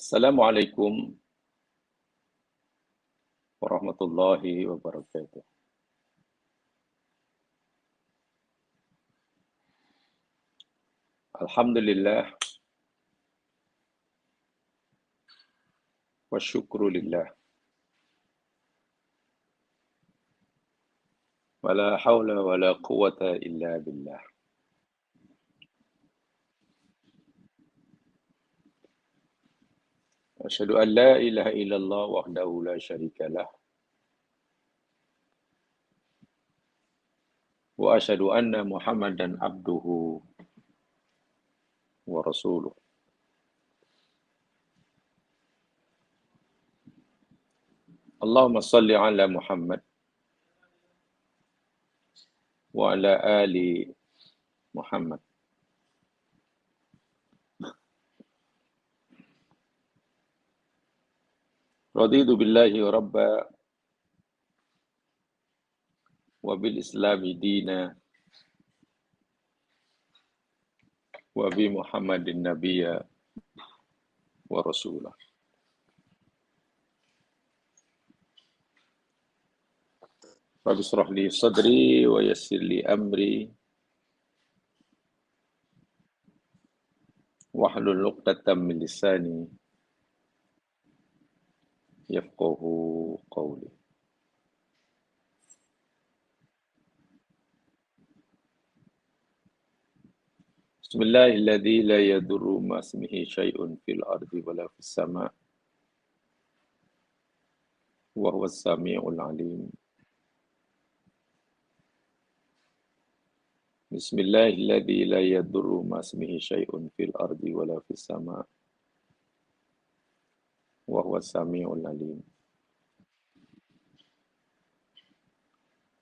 Assalamualaikum warahmatullahi wabarakatuh. Alhamdulillah wa syukrulillah. Wa la hawla wa la quwata illa billah. Asyhadu an la ilaha illallah wahdahu la syarika lah. Wa asyhadu anna Muhammadan abduhu wa rasuluh. Allahumma salli ala Muhammad wa ala ali Muhammad. Raditu billahi rabba wa bil islami dina wa bi Muhammadin nabiyya wa rasulah. Rabbi shrah li sadri wa yassir li amri wahlul 'uqdatam min lisani yafqahu qawli. Bismillahilladzi la yadurru ma ismihi syai'un fil ardi wala fis sama' wa huwas samiul 'alim. Bismillahilladzi la yadurru ma ismihi syai'un fil ardi wala fis sama' wa huwas samiul 'alim.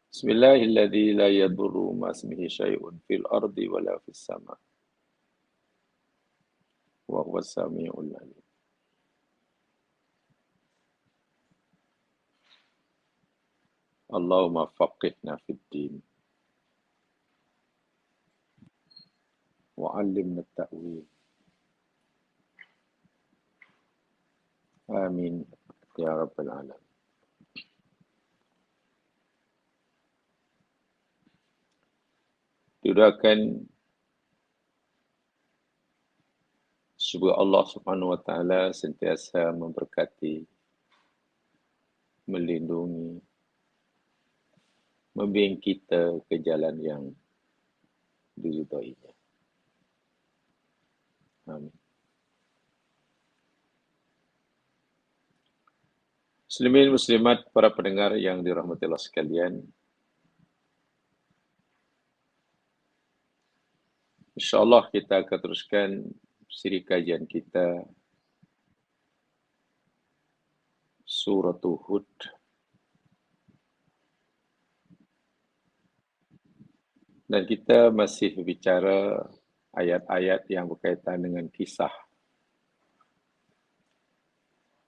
Bismillahilladzi la yadurru ma ismihi syai'un fil ardi wala fis sama' wa huwas samiul 'alim. Allahumma faqihna fid din wa 'allimna at-ta'wil. Amin ya rabbal alamin. Didoakan semoga Allah Subhanahu wa taala sentiasa memberkati, melindungi, membimbing kita ke jalan yang diridhoinya. Amin. Muslimin muslimat, para pendengar yang dirahmati Allah sekalian, insyaallah kita akan teruskan siri kajian kita surah Hud. Dan kita masih bicara ayat-ayat yang berkaitan dengan kisah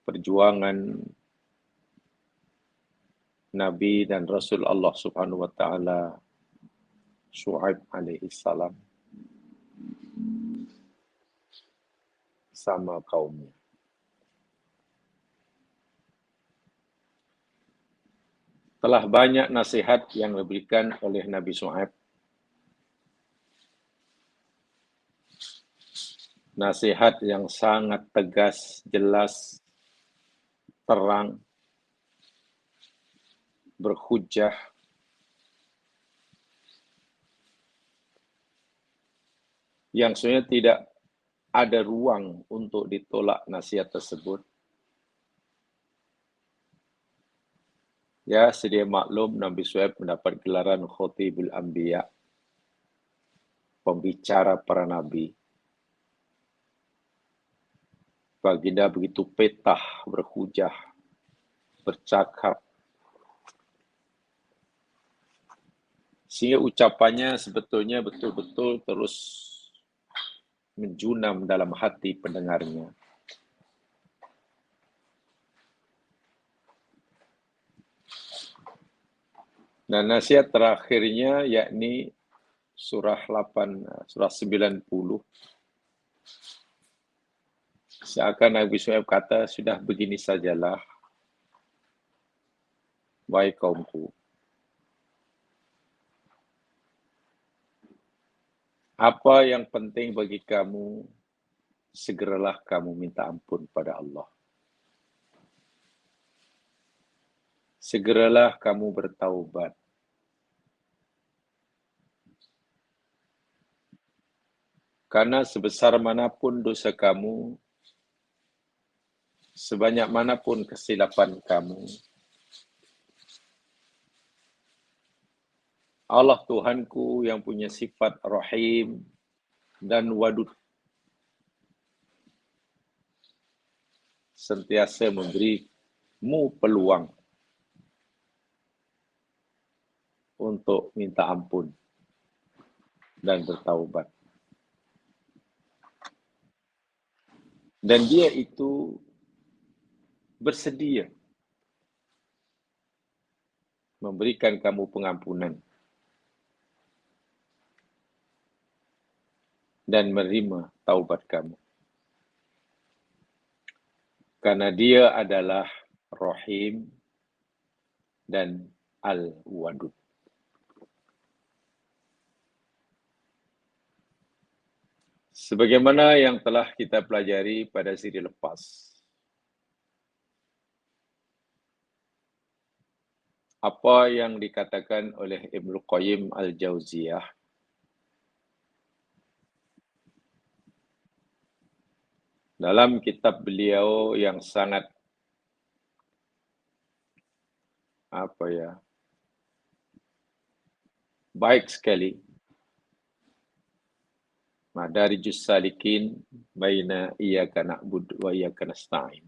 perjuangan Nabi dan Rasul Allah Subhanahu wa taala Syuaib alaihi salam sama kaumnya. Telah banyak nasihat yang diberikan oleh Nabi Syuaib. Nasihat yang sangat tegas, jelas, terang, berhujjah, yang sebenarnya tidak ada ruang untuk ditolak nasihat tersebut. Ya, sedia maklum Nabi Syuaib mendapat gelaran Khatibul Anbiya, pembicara para nabi. Baginda begitu petah, berhujah, bercakap, sehingga ucapannya sebetulnya betul-betul terus menjunam dalam hati pendengarnya. Dan nasihat terakhirnya yakni surah 90 Seakan Nabi Shu'aib kata, sudah begini sajalah, wahai kaumku. Apa yang penting bagi kamu, segeralah kamu minta ampun pada Allah. Segeralah kamu bertaubat. Karena sebesar manapun dosa kamu, sebanyak manapun kesilapan kamu, Allah Tuhanku yang punya sifat Rahim dan Wadud sentiasa memberimu peluang untuk minta ampun dan bertaubat. Dan dia itu bersedia memberikan kamu pengampunan dan menerima taubat kamu. Karena dia adalah Rahim dan Al-Wadud. Sebagaimana yang telah kita pelajari pada siri lepas, apa yang dikatakan oleh Ibnu Qayyim Al-Jauziyah dalam kitab beliau yang sangat baik sekali, Madarijus Salikin baina iyyaka na'budu wa iyyaka nasta'in.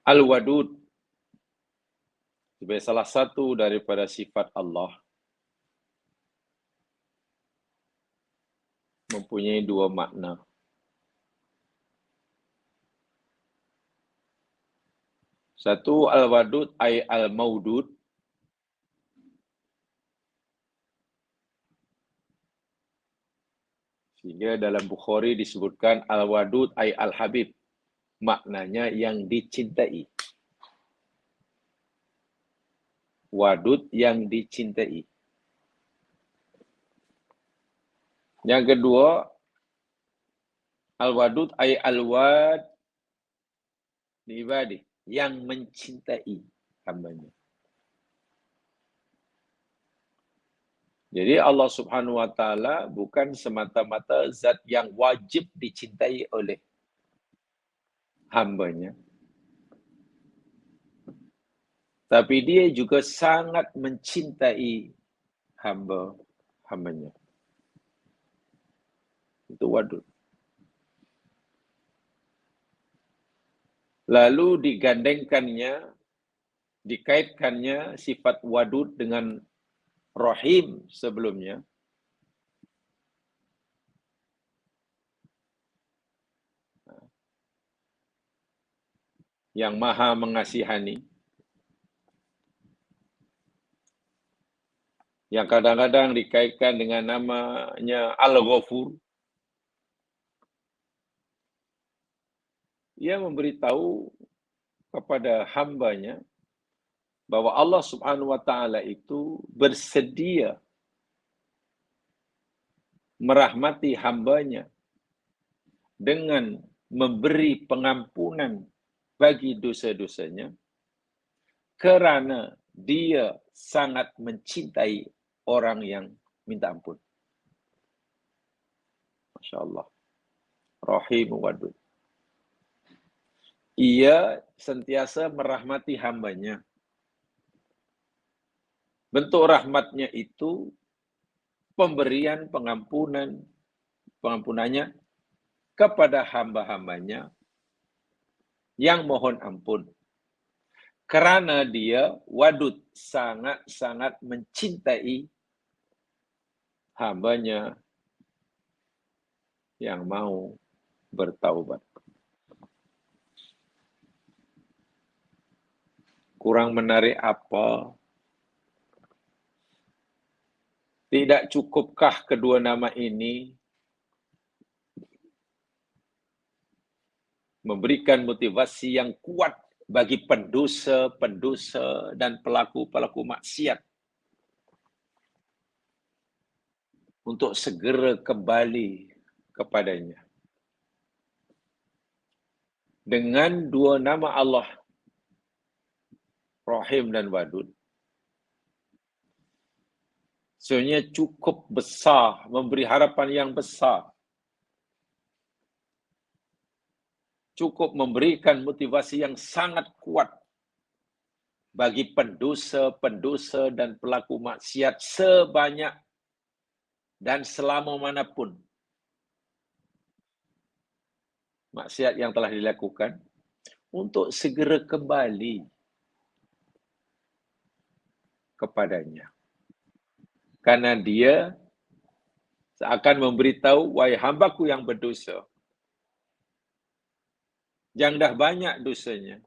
Al-Wadud sebagai salah satu daripada sifat Allah mempunyai dua makna. Satu, Al-Wadud ay Al-Maudud, sehingga dalam Bukhari disebutkan Al-Wadud ay Al-Habib, maknanya yang dicintai. Wadud yang dicintai. Yang kedua, Al-Wadud ay Al-Wad ibadi, yang mencintai hambanya. Jadi Allah Subhanahu wa taala bukan semata-mata zat yang wajib dicintai oleh hambanya, tapi dia juga sangat mencintai hambanya. Itu Wadud. Lalu digandengkannya, dikaitkannya sifat Wadud dengan Rahim sebelumnya. Yang maha mengasihani. Yang kadang-kadang dikaitkan dengan namanya Al-Ghafur. Ia memberitahu kepada hambanya bahwa Allah Subhanahu wa taala itu bersedia merahmati hambanya dengan memberi pengampunan bagi dosa-dosanya kerana dia sangat mencintai orang yang minta ampun. Masya Allah. Rahim Wadud. Ia sentiasa merahmati hambanya. Bentuk rahmatnya itu pemberian pengampunannya kepada hamba-hambanya yang mohon ampun. Kerana dia Wadud, sangat-sangat mencintai hambanya yang mau bertaubat. Kurang menarik apa? Tidak cukupkah kedua nama ini memberikan motivasi yang kuat bagi pendosa-pendosa dan pelaku-pelaku maksiat untuk segera kembali kepadanya. Dengan dua nama Allah, Rahim dan Wadud, sebenarnya cukup besar, memberi harapan yang besar. Cukup memberikan motivasi yang sangat kuat bagi pendosa-pendosa dan pelaku maksiat sebanyak dan selama manapun maksiat yang telah dilakukan, untuk segera kembali kepadanya. Karena dia akan memberitahu, wahai hambaku yang berdosa, yang dah banyak dosanya,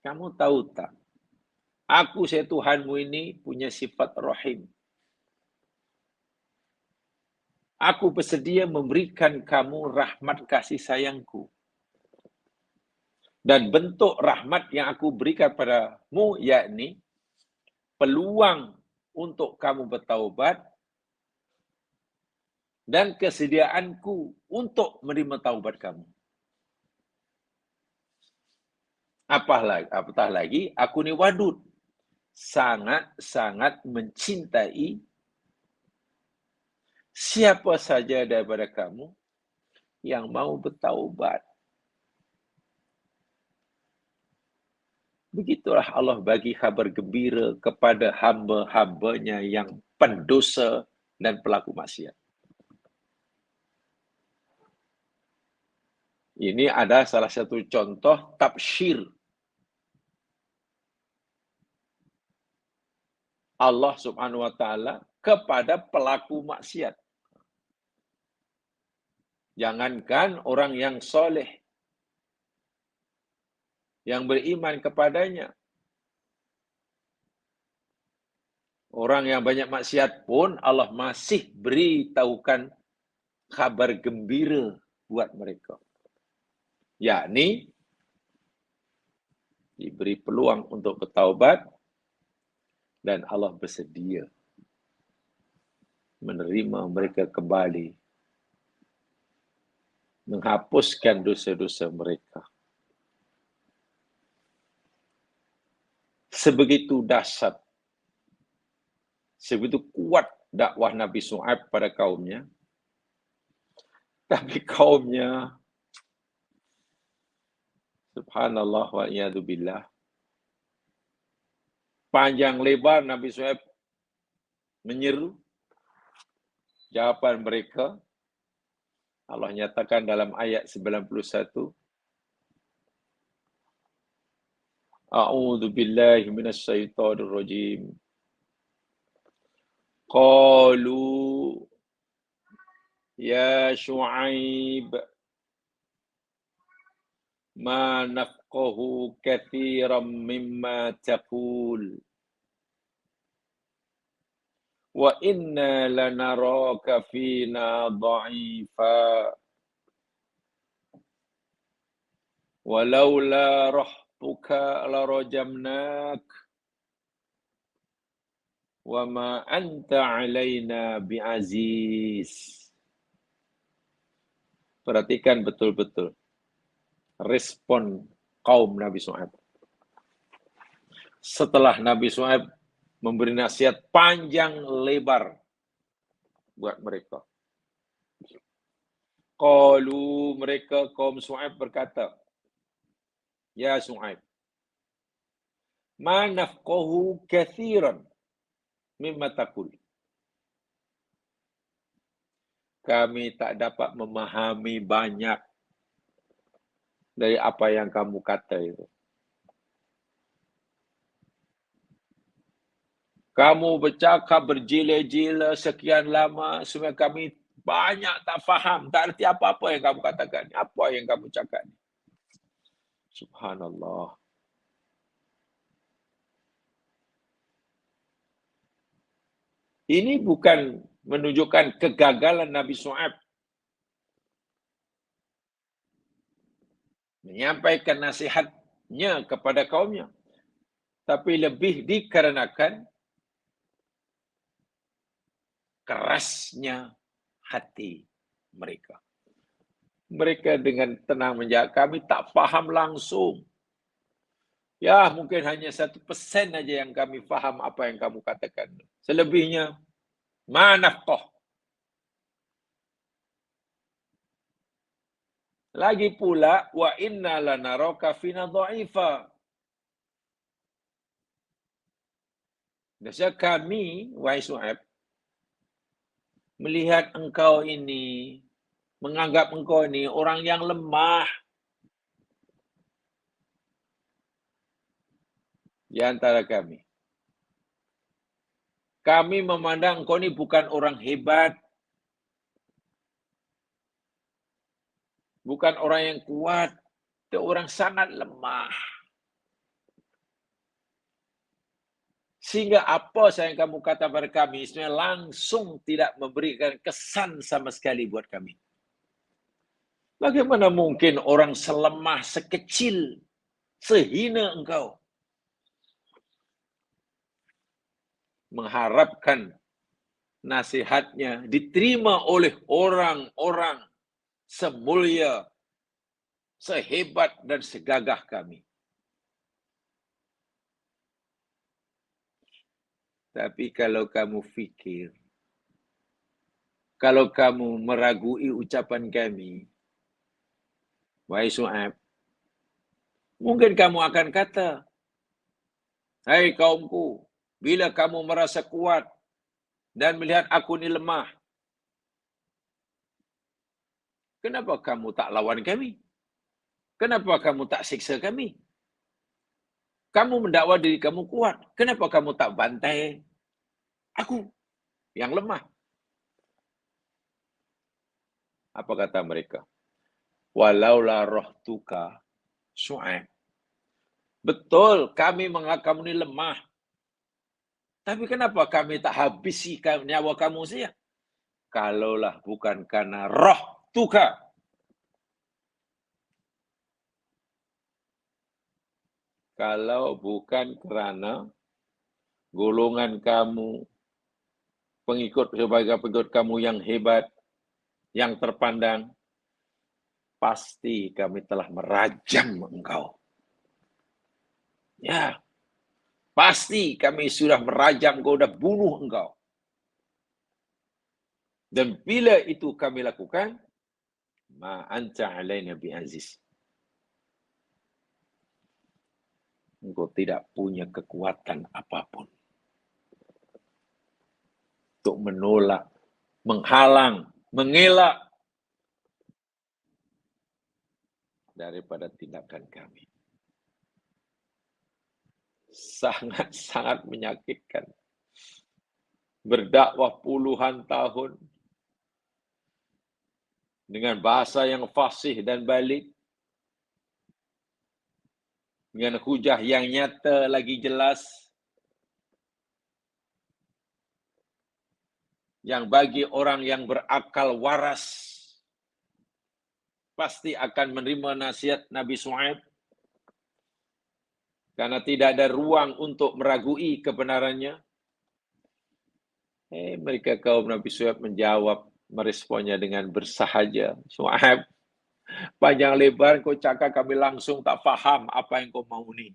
kamu tahu tak, aku saya Tuhanmu ini punya sifat rahim. Aku bersedia memberikan kamu rahmat kasih sayangku. Dan bentuk rahmat yang aku berikan padamu, yakni peluang untuk kamu bertaubat dan kesediaanku untuk menerima taubat kamu. Apatah lagi, aku ni wadud. Sangat-sangat mencintai siapa saja daripada kamu yang mau bertaubat. Begitulah Allah bagi kabar gembira kepada hamba-hambanya yang pendosa dan pelaku maksiat. Ini ada salah satu contoh tafsir Allah Subhanahu wa taala kepada pelaku maksiat. Jangankan orang yang soleh, yang beriman kepadanya. Orang yang banyak maksiat pun Allah masih beritahukan kabar gembira buat mereka. Yakni diberi peluang untuk bertaubat dan Allah bersedia menerima mereka kembali, menghapuskan dosa-dosa mereka. Sebegitu dahsyat, sebegitu kuat dakwah Nabi Shu'aib pada kaumnya, tapi kaumnya, subhanallah wa iyadu billah, panjang lebar Nabi Shu'aib menyeru, jawaban mereka, Allah nyatakan dalam ayat 91, A'udzu billahi minasy syaithanir rajim. Qalu ya Syu'aib ma nafqahu katsiran mimma taqul wa inna lanaraka fina dha'ifa walaula rahtuka larajamnak wa ma anta alaina bi'aziz. Perhatikan betul-betul respon kaum Nabi Shu'aib. Setelah Nabi Shu'aib memberi nasihat panjang lebar buat mereka. Qalu, mereka kaum Shu'aib berkata, ya Shu'aib, ma nafqahu katsiran mimma taqul. Kami tak dapat memahami banyak dari apa yang kamu kata itu. Kamu bercakap berjila-jila sekian lama, semua kami banyak tak faham, tak erti apa-apa yang kamu katakan, apa yang kamu cakap. Subhanallah. Ini bukan menunjukkan kegagalan Nabi Shu'aib. menyampaikan nasihatnya kepada kaumnya, tapi lebih dikarenakan kerasnya hati mereka. Mereka dengan tenang menjawab, kami tak faham langsung. Ya, mungkin hanya 1% aja yang kami faham apa yang kamu katakan. Selebihnya, manafqah. Lagi pula, wa inna lanaraka fina dha'ifa. Biasa kami, wahai Shu'aib, melihat engkau ini, menganggap engkau ini orang yang lemah. Di antara kami. Kami memandang engkau ini bukan orang hebat. Bukan orang yang kuat. Itu orang sangat lemah. Sehingga apa yang kamu kata pada kami, sebenarnya langsung tidak memberikan kesan sama sekali buat kami. Bagaimana mungkin orang selemah, sekecil, sehina engkau mengharapkan nasihatnya diterima oleh orang-orang semulia, sehebat dan segagah kami. Tapi kalau kamu fikir, kalau kamu meragui ucapan kami, wahai Shu'aib, mungkin kamu akan kata, hai kaumku, bila kamu merasa kuat dan melihat aku ini lemah, kenapa kamu tak lawan kami? Kenapa kamu tak siksa kami? Kamu mendakwa diri kamu kuat. Kenapa kamu tak bantai aku yang lemah? Apa kata mereka? Walaula rohtuka Shu'aib. Betul, kami menganggap kamu ini lemah. Tapi kenapa kami tak habisi nyawa kamu saja? Kalaulah bukan karena roh tuka. Kalau bukan kerana golongan kamu, pengikut kamu yang hebat, yang terpandang, pasti kami telah merajam engkau. Ya, pasti kami sudah merajam engkau, sudah bunuh engkau. Dan bila itu kami lakukan, ma anta alaina bi'aziz. Engkau tidak punya kekuatan apapun untuk menolak, menghalang, mengelak daripada tindakan kami. Sangat-sangat menyakitkan. Berdakwah puluhan tahun dengan bahasa yang fasih dan balik, dengan hujah yang nyata lagi jelas, yang bagi orang yang berakal waras pasti akan menerima nasihat Nabi Shu'aib, karena tidak ada ruang untuk meragui kebenarannya. Mereka kaum Nabi Shu'aib menjawab, meresponnya dengan bersahaja. Shu'aib, panjang lebar kau cakap kami langsung tak faham apa yang kau mau ni.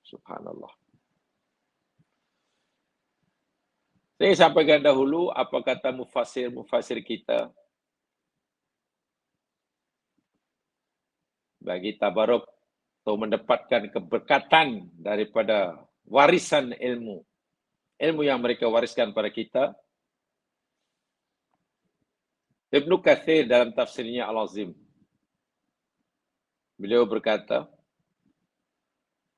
Subhanallah. Saya sampaikan dahulu apa kata mufasir kita. Bagi tabaruk atau mendapatkan keberkatan daripada warisan ilmu. Ilmu yang mereka wariskan pada kita. Ibnu Katsir dalam tafsirnya Al-Azim, beliau berkata,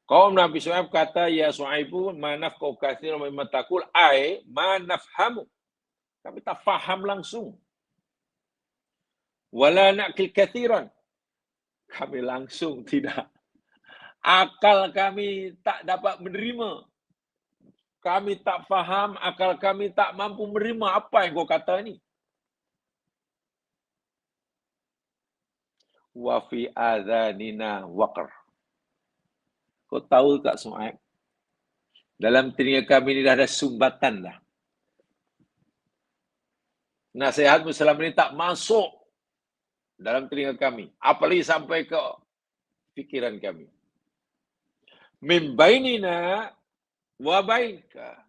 kaum Nabi Shu'aib kata, ya Shu'aibu, ma nafqahu katsiran mimma taqul, ai ma nafhamu. Kami tak faham langsung. Wala na'qil katsiran. Kami langsung tidak. Akal kami tak dapat menerima. Kami tak faham, akal kami tak mampu menerima apa yang kau kata ni. wa fi adhanina waqr. Kau tahu tak Su'aib? Dalam telinga kami ini dah ada sumbatan dah. Nasihatmu selama ini tak masuk dalam telinga kami. Apalagi sampai ke fikiran kami. Min bainina wa bainka.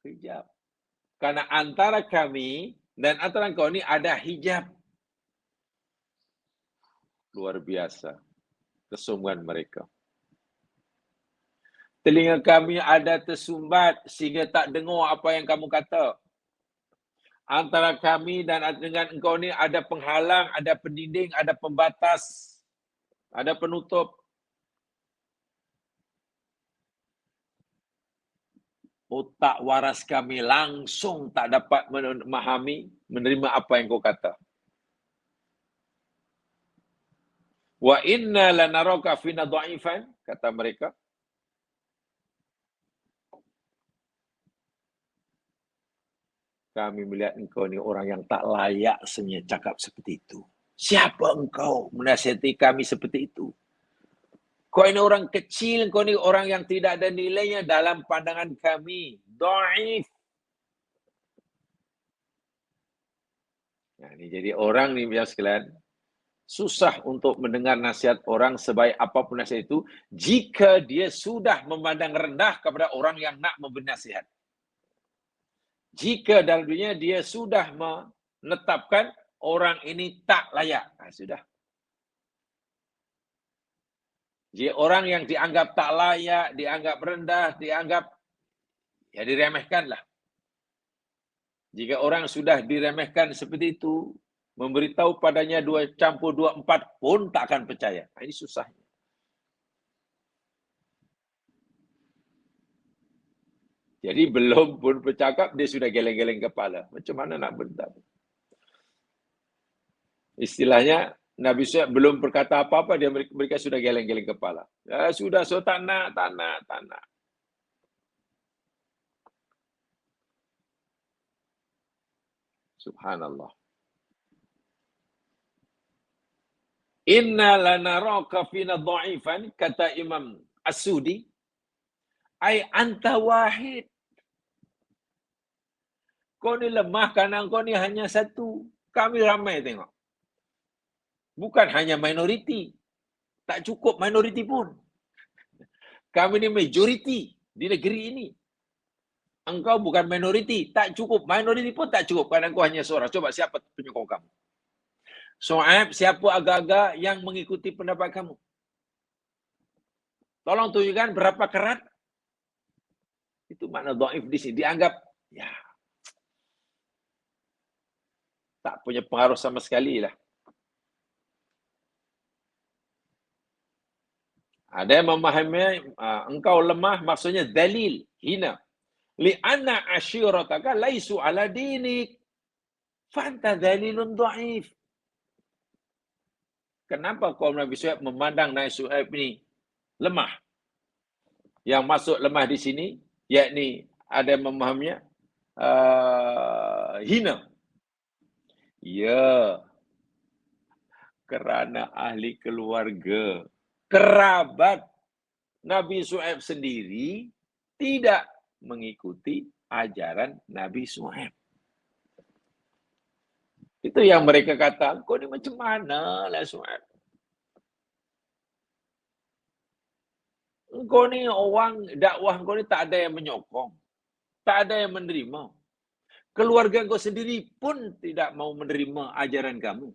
Hijab. Karena antara kami dan antara kau ini ada hijab. Luar biasa kesungguhan mereka. Telinga kami ada tersumbat sehingga tak dengar apa yang kamu kata. Antara kami dan dengan engkau ni ada penghalang, ada pendinding, ada pembatas, ada penutup. Otak waras kami langsung tak dapat memahami, menerima apa yang kau kata. Wa inna lanaraka fina dha'ifan, kata mereka. Kami melihat engkau ni orang yang tak layak sebenarnya cakap seperti itu. Siapa engkau menasihati kami seperti itu? Kau ini orang kecil, kau ini orang yang tidak ada nilainya dalam pandangan kami. Dhaif. Nah, ini jadi orang ni biar sekalian, susah untuk mendengar nasihat orang sebaik apapun nasihat itu jika dia sudah memandang rendah kepada orang yang nak memberi nasihat. Jika dalam dunia dia sudah menetapkan orang ini tak layak. Nah, sudah. Jika orang yang dianggap tak layak, dianggap rendah, dianggap, ya diremehkanlah. Jika orang sudah diremehkan seperti itu, memberitahu padanya 2 campur 2 4 pun tak akan percaya. Nah, ini susahnya. Jadi belum pun bercakap, dia sudah geleng-geleng kepala. Macam mana nak bentar? Istilahnya, Nabi Syuaib belum berkata apa-apa, mereka sudah geleng-geleng kepala. Ya, sudah, so tak nak. Subhanallah. Inna lanaraka fina dha'ifan, kata Imam As-Sudi, ai anta wahid. Kau ni lemah kerana kau ni hanya satu. Kami ramai tengok. Bukan hanya minoriti. Tak cukup minoriti pun. Kami ni majoriti di negeri ini. Engkau bukan minoriti. Tak cukup. Minoriti pun tak cukup kerana engkau hanya seorang. Coba siapa penyokong kamu? Su'aib, siapa agak-agak yang mengikuti pendapat kamu? Tolong tunjukkan berapa kerat. Itu makna dhaif di sini. Dianggap, ya, tak punya pengaruh sama sekali lah. Ada yang memahami engkau lemah maksudnya dalil, hina. Li'anna ashirataka laisu ala dinik. Fanta dalilun dhaif. Kenapa kaum Nabi Syuaib memandang Nabi Syuaib ini lemah? Yang masuk lemah di sini, yakni ada yang memahaminya hina. Ya, kerana ahli keluarga, kerabat Nabi Syuaib sendiri tidak mengikuti ajaran Nabi Syuaib. Itu yang mereka kata, kau ni macam mana lah Syuaib? Kau ni orang, dakwah kau ni tak ada yang menyokong. Tak ada yang menerima. Keluarga kau sendiri pun tidak mau menerima ajaran kamu.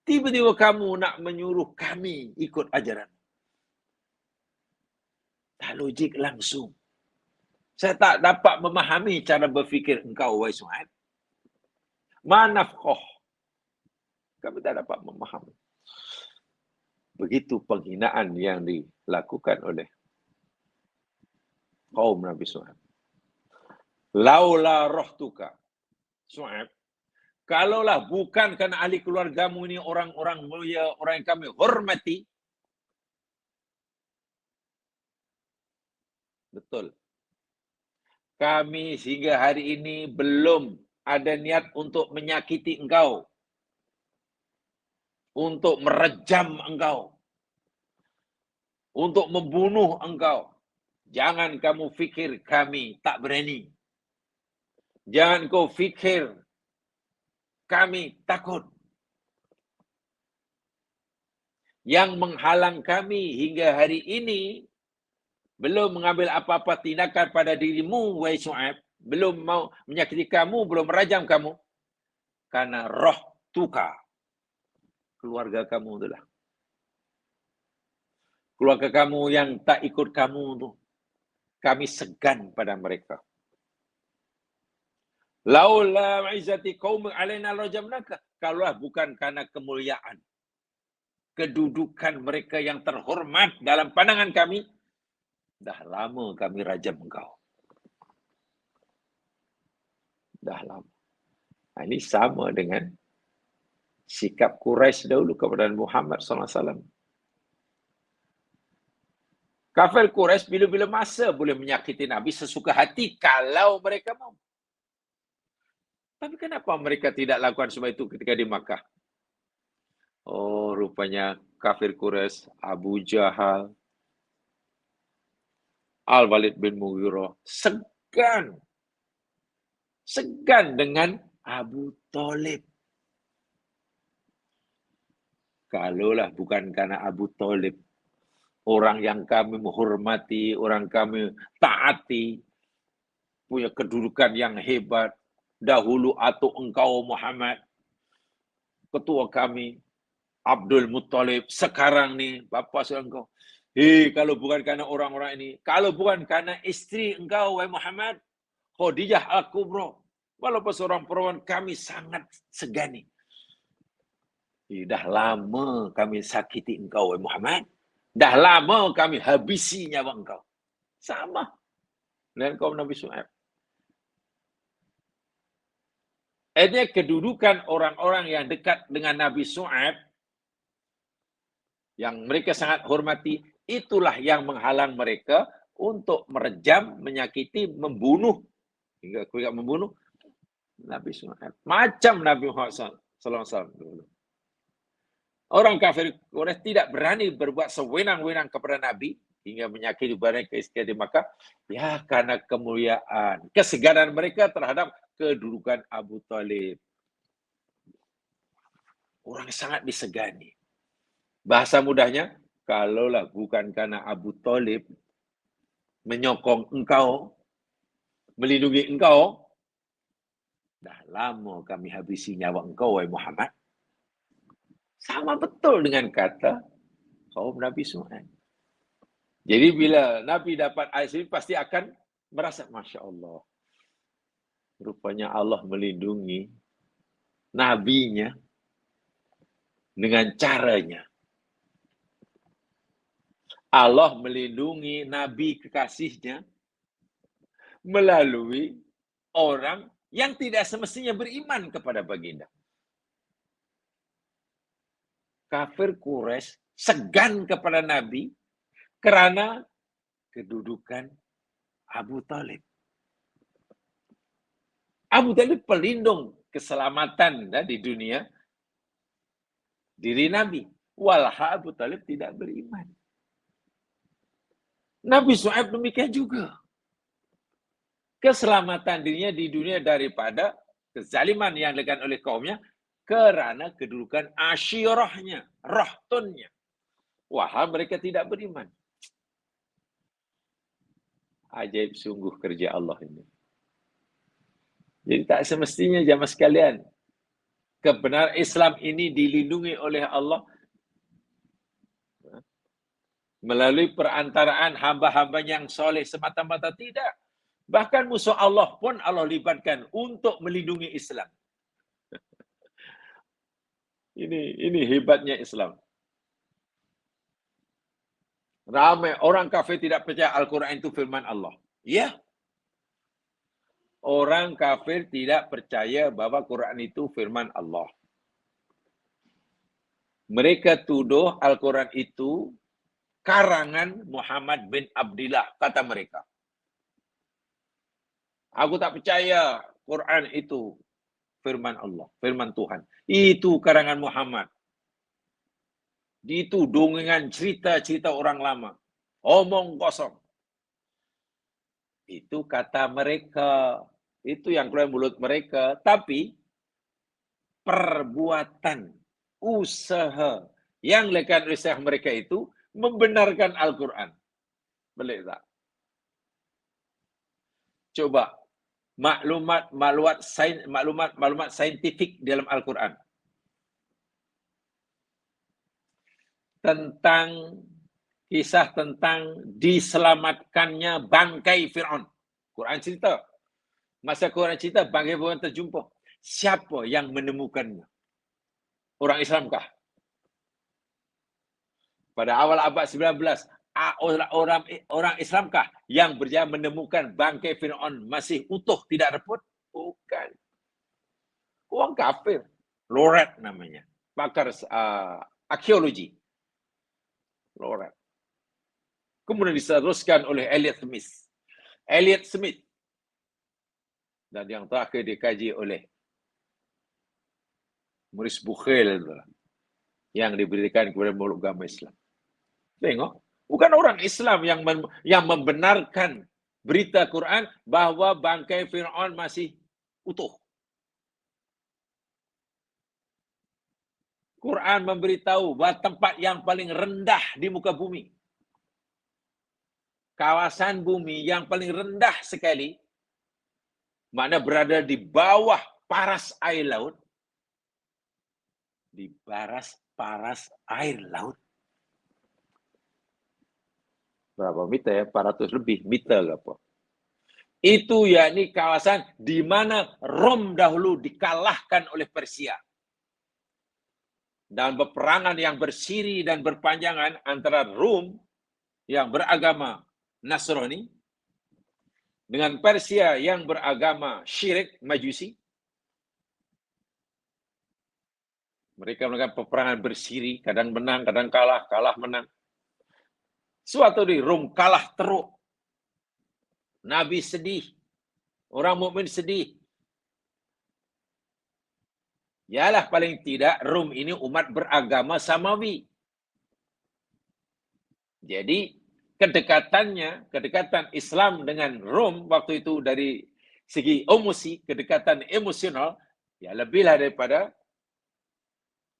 Tiba-tiba kamu nak menyuruh kami ikut ajaran. Tak logik langsung. Saya tak dapat memahami cara berfikir engkau, wahai Syuaib. Manafqah. Kami tak dapat memahami. Begitu penghinaan yang dilakukan oleh kaum Nabi Syuaib. Laula rohtuka. Syuaib, kalaulah bukan kerana ahli keluargamu ini orang-orang mulia, orang yang kami hormati. Betul. Kami sehingga hari ini belum ada niat untuk menyakiti engkau. untuk merejam engkau, untuk membunuh engkau. Jangan kamu fikir kami tak berani. Jangan kau fikir kami takut. Yang menghalang kami hingga hari ini belum mengambil apa-apa tindakan pada dirimu, wahai Syuaib. Belum mau menyakiti kamu, belum merajam kamu. Karena roh tuka. Keluarga kamu itulah. Keluarga kamu yang tak ikut kamu itu. Kami segan pada mereka. Laula izzati qaumi alaina rajamnaka. Kalaulah bukan karena kemuliaan, kedudukan mereka yang terhormat dalam pandangan kami, dah lama kami rajam engkau. Dah lama. Nah, ini sama dengan sikap Quraisy dahulu kepada Muhammad SAW. Kafir Quraisy bila-bila masa boleh menyakiti Nabi sesuka hati kalau mereka mau. Tapi kenapa mereka tidak lakukan semua itu ketika di Makkah? Oh, rupanya kafir Quraisy, Abu Jahal, Al-Walid bin Mughirah segan dengan Abu Thalib. Kalaulah bukan karena Abu Thalib, orang yang kami menghormati, orang kami taati, punya kedudukan yang hebat, dahulu atau engkau Muhammad, ketua kami, Abdul Muttalib, sekarang nih, bapa engkau. Kalau bukan karena orang-orang ini, kalau bukan karena istri engkau, wahai Muhammad, Khadijah Al-Kubra, walaupun seorang perempuan kami sangat segani. Dah lama kami sakiti engkau, wahai Muhammad. Dah lama kami habisi nyawa engkau. Sama dengan kaum Nabi Syuaib. Artinya kedudukan orang-orang yang dekat dengan Nabi Syuaib, yang mereka sangat hormati, itulah yang menghalang mereka untuk merejam, menyakiti, membunuh, hingga membunuh Nabi Syuaib. Macam Nabi Muhammad SAW dulu. Orang kafir Quraisy tidak berani berbuat sewenang-wenang kepada Nabi, hingga menyakiti barang keistimewaan di Makkah, ya karena kemuliaan, kesegaran mereka terhadap kedudukan Abu Thalib. Orang sangat disegani. Bahasa mudahnya, kalaulah bukan karena Abu Thalib menyokong engkau, melindungi engkau, dah lama kami habisi nyawa engkau, wahai Muhammad. Sama betul dengan kata kaum Nabi Syuaib. Jadi bila Nabi dapat ayat ini, pasti akan merasa, Masya Allah, rupanya Allah melindungi Nabi-Nya dengan caranya. Allah melindungi Nabi kekasihnya melalui orang yang tidak semestinya beriman kepada baginda. Kafir Quraisy segan kepada Nabi karena kedudukan Abu Thalib. Abu Thalib pelindung keselamatan di dunia diri Nabi. Walha Abu Thalib tidak beriman. Nabi Syuaib demikian juga. Keselamatan dirinya di dunia daripada kezaliman yang dilakukan oleh kaumnya karena kedudukan asyirahnya, rahtunnya. Wah, mereka tidak beriman. Ajaib sungguh kerja Allah ini. Jadi tak semestinya jamaah sekalian, kebenaran Islam ini dilindungi oleh Allah melalui perantaraan hamba-hamba yang soleh semata-mata, tidak. Bahkan musuh Allah pun Allah libatkan untuk melindungi Islam. Ini hebatnya Islam. Ramai orang kafir tidak percaya Al-Quran itu firman Allah. Ya. Orang kafir tidak percaya bahwa Quran itu firman Allah. Mereka tuduh Al-Quran itu karangan Muhammad bin Abdillah, kata mereka. Aku tak percaya Quran itu firman Allah, firman Tuhan. Itu karangan Muhammad. Itu dongengan cerita-cerita orang lama. Omong kosong. Itu kata mereka. Itu yang keluar mulut mereka. Tapi perbuatan, usaha yang dilakukan oleh mereka itu membenarkan Al-Quran. Boleh tak? Coba maklumat saintifik dalam Al-Quran tentang kisah tentang diselamatkannya bangkai Fir'aun. Quran cerita. Masa Quran cerita bangkai Fir'aun terjumpa. Siapa yang menemukannya? Orang Islamkah? Pada awal abad 19, orang Islamkah yang berjaya menemukan bangkai Fir'aun masih utuh, tidak reput? Bukan. Orang kafir. Loret namanya. Pakar arkeologi. Loret. Kemudian diteruskan oleh Elliot Smith. Dan yang terakhir dikaji oleh Maurice Bucaille yang diberikan kepada makhluk agama Islam. Tengok, bukan orang Islam yang membenarkan berita Quran bahwa bangkai Fir'aun masih utuh. Quran memberitahu bahwa tempat yang paling rendah di muka bumi, kawasan bumi yang paling rendah sekali, mana berada di bawah paras air laut, di paras air laut. Berapa meter ya? 400 lebih meter ke apa? Itu yakni kawasan di mana Rom dahulu dikalahkan oleh Persia. Dan peperangan yang bersiri dan berpanjangan antara Rom yang beragama Nasrani dengan Persia yang beragama syirik Majusi. Mereka melakukan peperangan bersiri, kadang menang, kadang kalah, kalah menang. Suatu hari Rom kalah teruk. Nabi sedih. Orang mukmin sedih. Yalah paling tidak Rom ini umat beragama Samawi. Jadi kedekatan Islam dengan Rom waktu itu dari segi emosi, kedekatan emosional, ya lebihlah daripada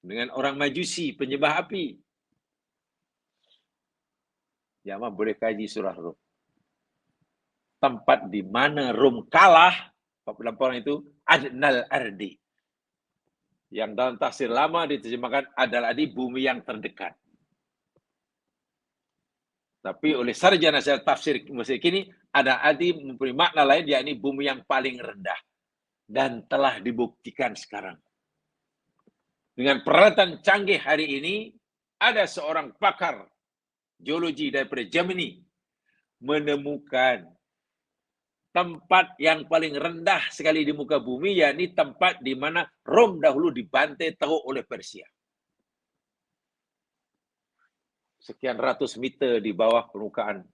dengan orang Majusi, penyembah api. Ya, boleh kaji surah Rom. Tempat di mana Rom kalah, dalam orang itu, Adnal Ardi. Yang dalam tafsir lama diterjemahkan adalah di bumi yang terdekat. Tapi oleh sarjana tafsir musik ini, ada arti mempunyai makna lain, yakni bumi yang paling rendah. Dan telah dibuktikan sekarang. Dengan peralatan canggih hari ini, ada seorang pakar geologi daripada Germany menemukan tempat yang paling rendah sekali di muka bumi, yakni tempat di mana Rom dahulu dibantai teruk oleh Persia. Sekian ratus meter di bawah permukaan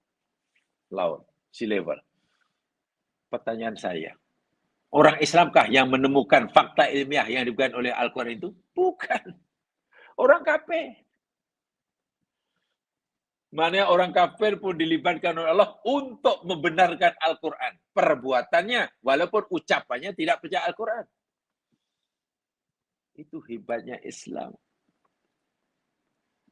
laut, sea level. Pertanyaan saya, orang Islamkah yang menemukan fakta ilmiah yang diberikan oleh Al-Quran itu? Bukan. Orang kafir. Mana orang kafir pun dilibatkan oleh Allah untuk membenarkan Al-Quran. Perbuatannya, walaupun ucapannya tidak percaya Al-Quran. Itu hebatnya Islam.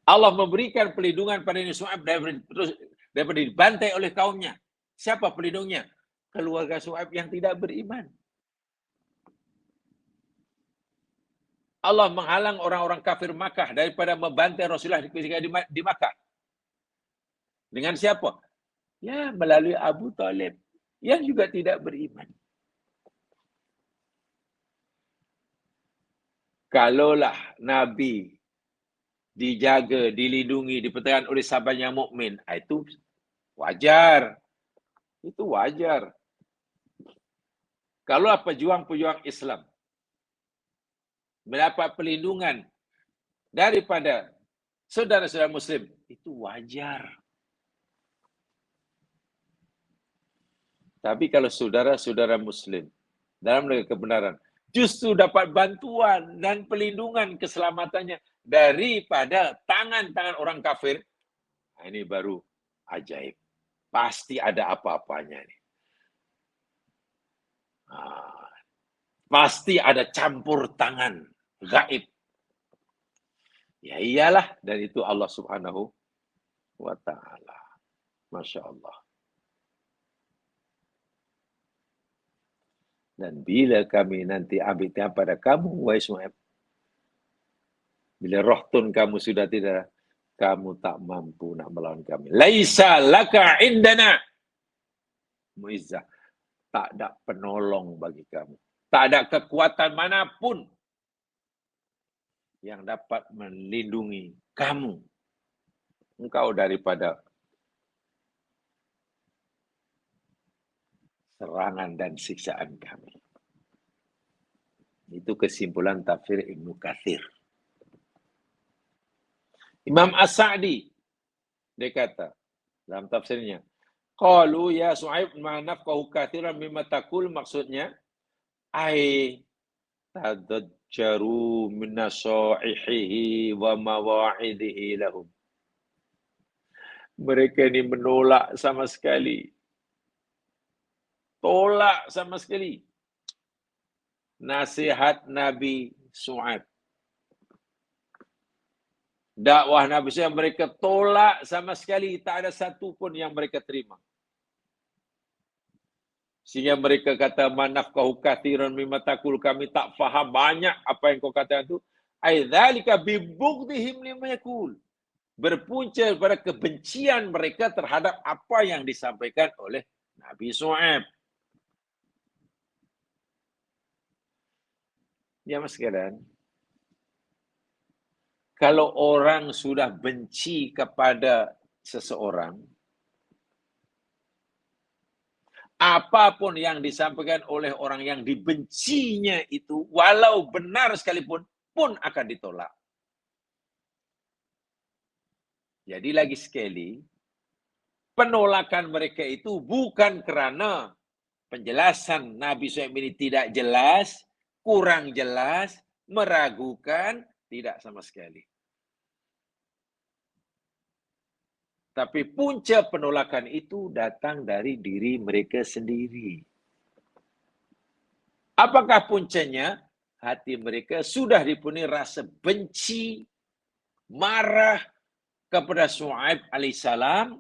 Allah memberikan perlindungan pada Nabi Shu'aib daripada dibantai oleh kaumnya. Siapa pelindungnya? Keluarga Shu'aib yang tidak beriman. Allah menghalang orang-orang kafir Makkah daripada membantai Rasulullah ketika di Makkah. Dengan siapa? Ya, melalui Abu Talib yang juga tidak beriman. Kalaulah Nabi dijaga, dilindungi, dipertahankan oleh sahabatnya mukmin, itu wajar. Itu wajar. Kalau pejuang-pejuang Islam mendapat perlindungan daripada saudara-saudara Muslim, itu wajar. Tapi kalau saudara-saudara Muslim dalam kebenaran justru dapat bantuan dan pelindungan keselamatannya daripada tangan-tangan orang kafir. Nah, ini baru ajaib. Pasti ada apa-apanya nih. Pasti ada campur tangan gaib. Ya iyalah, dan itu Allah Subhanahu wa ta'ala. Masya Allah. Dan bila kami nanti ambil pada kamu, wahai Su'aib, bila roh tun kamu sudah tidak, kamu tak mampu nak melawan kami. Laisa laka indana muizzah. Tak ada penolong bagi kamu. Tak ada kekuatan manapun yang dapat melindungi kamu. Engkau daripada serangan dan siksaan kami. Itu kesimpulan tafsir Ibnu Katsir. Imam As-Sa'di, dia kata dalam tafsirnya, qalu ya Su'aib ma nafqahu katsiran mimma taqul, maksudnya ai tadajjaru min nasaihihi wa mawa'idihi lahum. Mereka ini menolak sama sekali. Tolak sama sekali nasihat Nabi Su'aib. Dakwah Nabi Su'aib mereka tolak sama sekali, tak ada satu pun yang mereka terima. Sehingga mereka kata manafqahu katsiran mimma taqul, kami tak faham banyak apa yang kau katakan itu. Aidzalika bibughdihim lima yaqul. Berpunca pada kebencian mereka terhadap apa yang disampaikan oleh Nabi Su'aib. Ya mas sekalian, kalau orang sudah benci kepada seseorang, apapun yang disampaikan oleh orang yang dibencinya itu, walau benar sekalipun, pun akan ditolak. Jadi lagi sekali, penolakan mereka itu bukan kerana penjelasan Nabi SAW ini tidak jelas, kurang jelas, meragukan, tidak sama sekali. Tapi punca penolakan itu datang dari diri mereka sendiri. Apakah puncanya? Hati mereka sudah dipenuhi rasa benci, marah kepada Su'aib alaihissalam,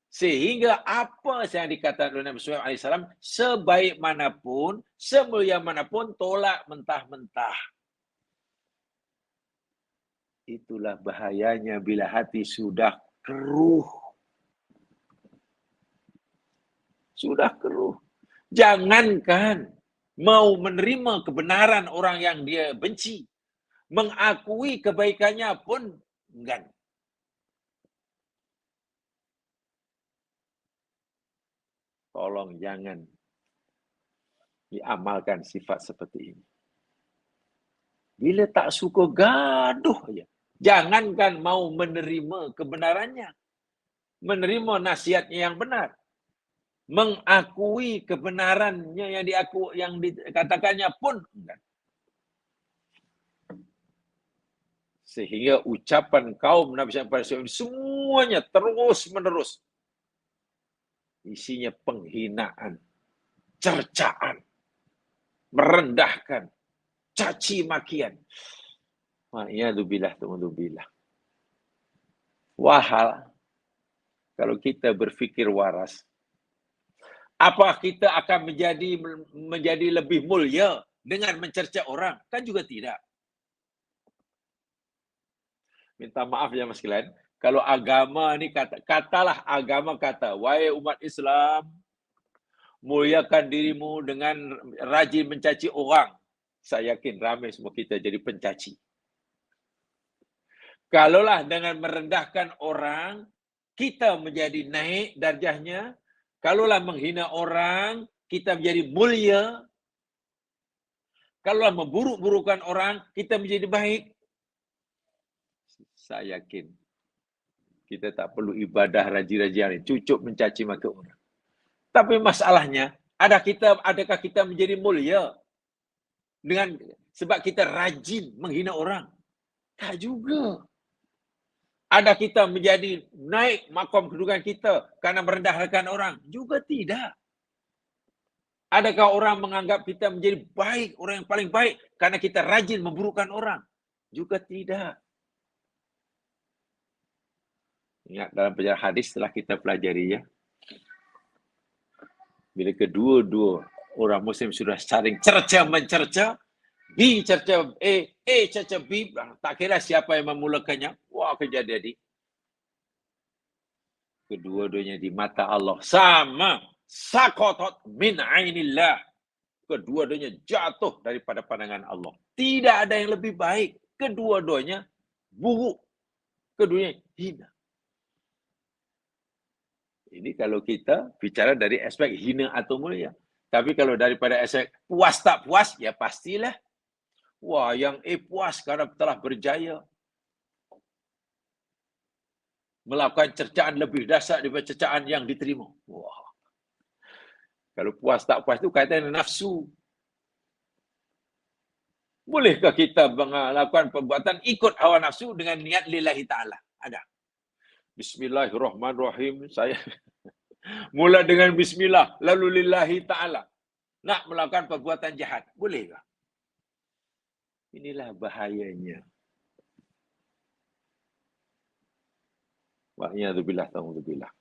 sehingga apa yang dikatakan oleh Nabi Su'aib alaihissalam, sebaik manapun, semulia manapun, tolak mentah-mentah. Itulah bahayanya bila hati sudah keruh. Sudah keruh. Jangankan mau menerima kebenaran orang yang dia benci, mengakui kebaikannya pun enggan. Tolong jangan diamalkan sifat seperti ini. Bila tak suka, gaduh aja. Jangankan mau menerima kebenarannya, menerima nasihatnya yang benar, mengakui kebenarannya yang dikatakannya pun enggak. Sehingga ucapan kaum Nabi SAW semuanya terus-menerus isinya penghinaan, cercaan, merendahkan, caci makian. Wa'iyadzubillah, ta'udzubillah. Wahal, kalau kita berfikir waras, apa kita akan menjadi lebih mulia dengan mencerca orang? Kan juga tidak. Minta maaf ya mas sekalian, kalau agama ini katalah agama kata, wahai umat Islam, muliakan dirimu dengan rajin mencaci orang. Saya yakin ramai semua kita jadi pencaci. Kalaulah dengan merendahkan orang, kita menjadi naik darjahnya. Kalaulah menghina orang, kita menjadi mulia. Kalaulah memburuk-burukan orang, kita menjadi baik. Saya yakin kita tak perlu ibadah rajin-rajin, cukup mencaci maki orang. Tapi masalahnya, adakah kita menjadi mulia sebab kita rajin menghina orang? Tak juga. Ada kita menjadi naik makom kedudukan kita karena merendahkan orang? Juga tidak. Adakah orang menganggap kita menjadi baik, orang yang paling baik karena kita rajin memburukkan orang? Juga tidak. Ingat dalam pelajaran hadis telah kita pelajari ya. Bila kedua-dua orang Muslim sudah saling cerca mencerca, B cerca A cerca B, tak kira siapa yang memulakannya, wah kejadian. Kedua-duanya di mata Allah sama, saqatat min ainillah. Kedua-duanya jatuh daripada pandangan Allah. Tidak ada yang lebih baik. Kedua-duanya buruk. Keduanya hina. Ini kalau kita bicara dari aspek hina atau mulia. Tapi kalau daripada aspek puas tak puas, ya pastilah. Wah, yang A puas kerana telah berjaya. Melakukan cercaan lebih dahsyat daripada cercaan yang diterima. Wah. Kalau puas tak puas itu kaitan dengan nafsu. Bolehkah kita melakukan perbuatan ikut hawa nafsu dengan niat lillahi ta'ala? Ada. Bismillahirrahmanirrahim. Saya mula dengan bismillah, lalu lillahi ta'ala. Nak melakukan perbuatan jahat. Bolehkah? Inilah bahayanya. Wa'iyadzubillah, ta'udzubillah.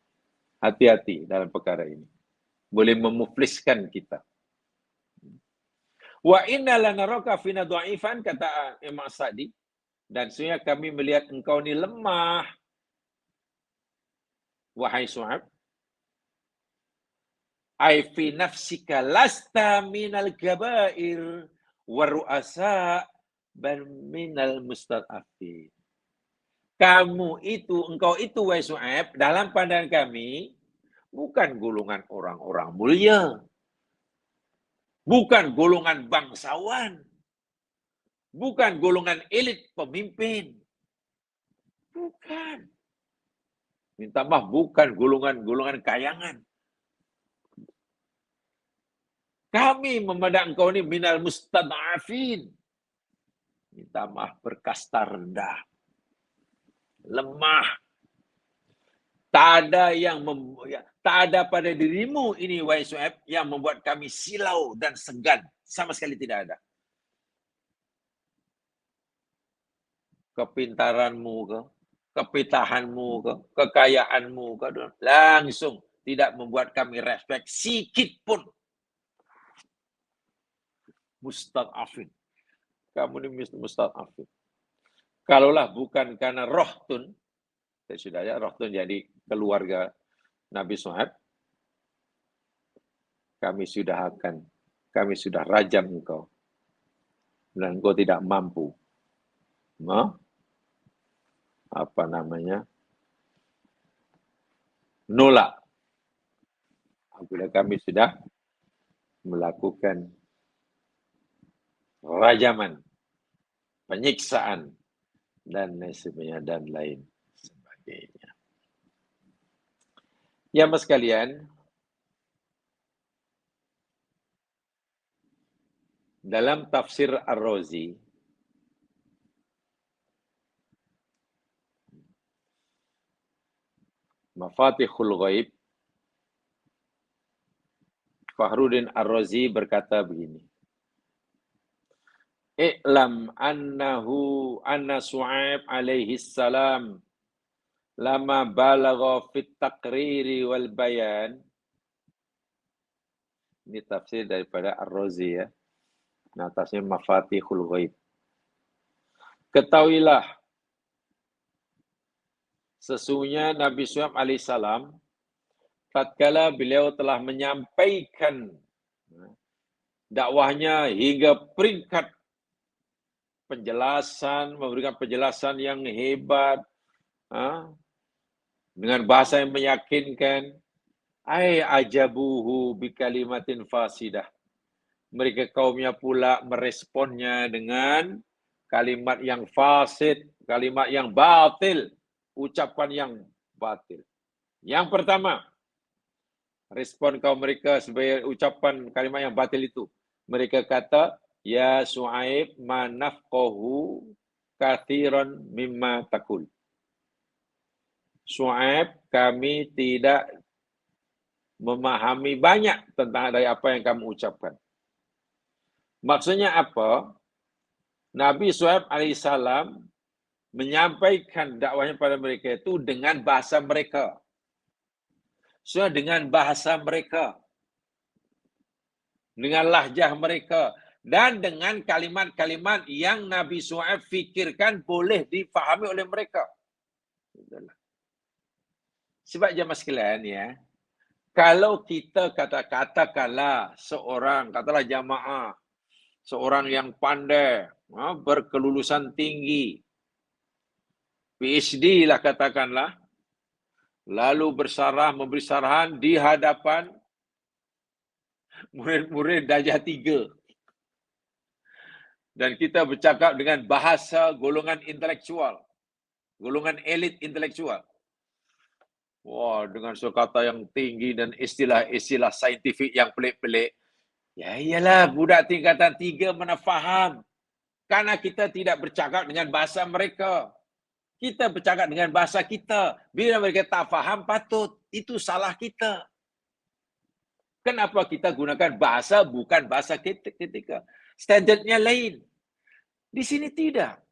Hati-hati dalam perkara ini. Boleh memufliskan kita. Wa inna lanaraka fina dha'ifan, kata Imam Sa'di, dan sebenarnya kami melihat engkau ni lemah, wahai Shu'aib. Ai fi nafsika lasta minal gabair wa ru'asa ban minal mustad'afin. Engkau itu wahai Shu'aib, dalam pandangan kami bukan golongan orang-orang mulia. Bukan golongan bangsawan. Bukan golongan elit pemimpin. Bukan. Minta maaf, bukan golongan kayangan. Kami memandang engkau ini minal mustad'afin. Minta maaf, berkasta rendah. Lemah. Tak ada pada dirimu ini, wahai Shu'aib, yang membuat kami silau dan segan. Sama sekali tidak ada. Kepintaranmu ke, kepitahanmu ke, kekayaanmu ke, langsung tidak membuat kami respect sikit pun. Mustad'afin. Kamu ini mustad'afin. Kalaulah bukan karena Rohtun, sudah ya, Rohtun jadi keluarga Nabi Shu'aib, kami sudah rajam engkau. Dan engkau tidak mampu. Nolak. Apabila kami sudah melakukan rajaman, penyiksaan, dan sebagainya, dan lain sebagainya. Ya, mas sekalian, dalam tafsir Ar-Razi, Mafatihul Ghaib, Fakhruddin Ar-Razi berkata begini. I'lam anna Shu'aib alaihi salam lama balagha fit taqriri wal bayan. Ini tafsir daripada Ar-Razi ya. Nah, tafsir Mafatihul Ghaib. Ketahuilah, sesungguhnya Nabi Shu'aib alaihissalam, tatkala beliau telah menyampaikan dakwahnya hingga peringkat penjelasan, memberikan penjelasan yang hebat, dengan bahasa yang meyakinkan, ajabuhu bikalimatin fasidah. Mereka kaumnya pula meresponnya dengan kalimat yang fasid, kalimat yang batil, ucapan yang batil. Yang pertama, respon kaum mereka sebagai ucapan kalimat yang batil itu. Mereka kata, Ya Su'aib ma nafqahu kathiran mimma takul. Su'aib, kami tidak memahami banyak tentang dari apa yang kamu ucapkan. Maksudnya apa? Nabi Su'aib alaihissalam menyampaikan dakwahnya pada mereka itu dengan bahasa mereka. Dengan bahasa mereka. Dengan lahjah mereka. Dan dengan kalimat-kalimat yang Nabi Su'aib fikirkan boleh difahami oleh mereka. Sebab jemaah sekalian ya, kalau kita katakanlah seorang, katalah jamaah, seorang yang pandai, berkelulusan tinggi, PhD lah katakanlah, lalu memberi sarahan di hadapan murid-murid darjah 3. Dan kita bercakap dengan bahasa golongan intelektual, golongan elit intelektual. Wah, dengan kata yang tinggi dan istilah-istilah saintifik yang pelik-pelik. Ya iyalah, budak tingkatan 3 mana faham. Karena kita tidak bercakap dengan bahasa mereka. Kita bercakap dengan bahasa kita. Bila mereka tak faham, patut. Itu salah kita. Kenapa kita gunakan bahasa bukan bahasa kita? Standardnya lain. Di sini tidak.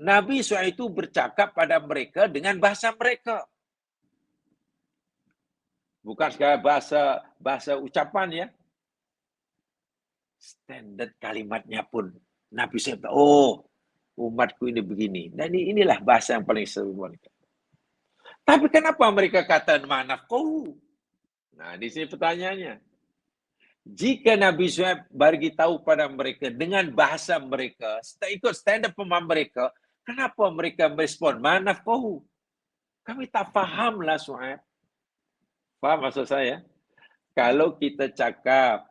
Nabi SAW itu bercakap pada mereka dengan bahasa mereka. Bukan sekadar bahasa ucapan ya. Standard kalimatnya pun Nabi SAW, umatku ini begini. Dan inilah bahasa yang paling seru mereka. Tapi kenapa mereka kata manafqahu? Nah, di sini pertanyaannya. Jika Nabi SAW bagi tahu pada mereka dengan bahasa mereka, ikut standar pemahaman mereka, kenapa mereka merespon manafqahu? Kami tak fahamlah Su'aib. Faham maksud saya? Kalau kita cakap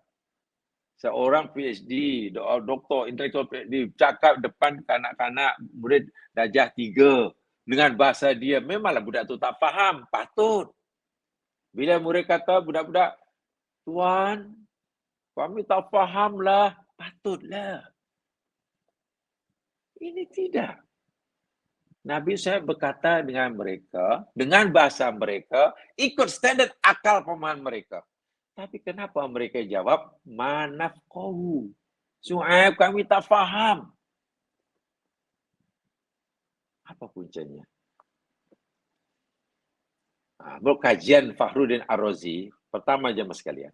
seorang PhD, doktor, intelektual PhD, cakap depan kanak-kanak murid darjah 3 dengan bahasa dia, memanglah budak tu tak faham, patut. Bila murid kata budak-budak, Tuan, kami tak fahamlah, patutlah. Ini tidak. Nabi saya berkata dengan mereka, dengan bahasa mereka, ikut standar akal pemahaman mereka. Tapi kenapa mereka jawab, manafqahu? Su'aib, kami tak faham. Apa puncanya? Kajian Fakhruddin Ar-Razi, pertama jemaah sekalian.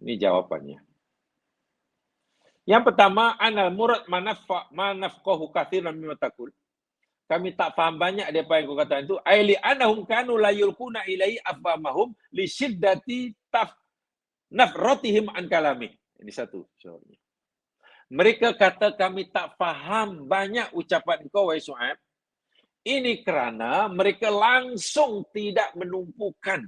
Ini jawabannya. Yang pertama, anal murad manafqahu katsiran mimma taqul. Kami tak faham banyak daripada yang kau katakan itu. Aili anahum kanu la yulquna ilai afhamahum li syiddati nafratihim an kalami. Ini satu soalnya. Mereka kata kami tak faham banyak ucapan kau wahai Su'aib. Ini kerana mereka langsung tidak menumpukan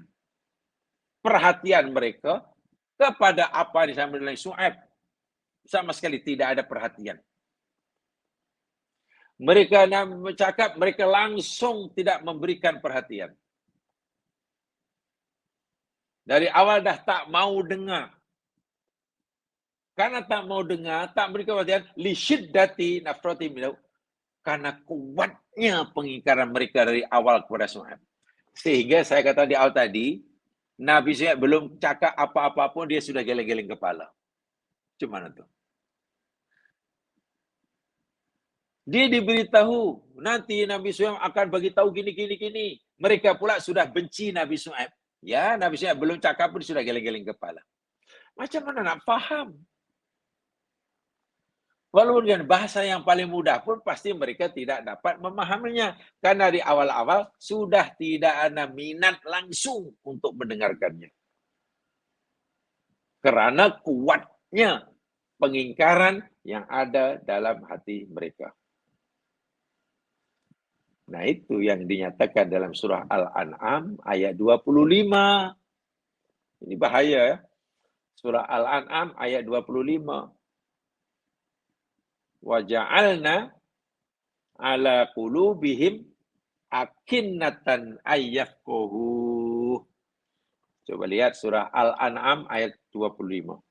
perhatian mereka kepada apa disampaikan oleh Su'aib. Sama sekali tidak ada perhatian. Mereka nak bercakap, mereka langsung tidak memberikan perhatian. Dari awal dah tak mau dengar. Karena tak mau dengar, tak memberikan perhatian, li syiddati nafrati minhu. Karena kuatnya pengingkaran mereka dari awal kepada Su'aib. Sehingga saya kata di awal tadi, Nabi Su'aib belum cakap apa-apa pun, dia sudah geleng-geleng kepala. Cuma itu. Dia diberitahu, nanti Nabi Su'aib akan bagi tahu gini. Mereka pula sudah benci Nabi Su'aib. Ya, Nabi Su'aib belum cakap pun, dia sudah geleng-geleng kepala. Macam mana nak faham? Walaupun dengan bahasa yang paling mudah pun pasti mereka tidak dapat memahaminya. Karena di awal-awal sudah tidak ada minat langsung untuk mendengarkannya. Karena kuatnya pengingkaran yang ada dalam hati mereka. Nah itu yang dinyatakan dalam surah Al-An'am ayat 25. Ini bahaya ya. Surah Al-An'am ayat 25. Waja'alna ala qulubihim akinnatan ayyafqahu. Coba lihat surah Al-An'am ayat 25.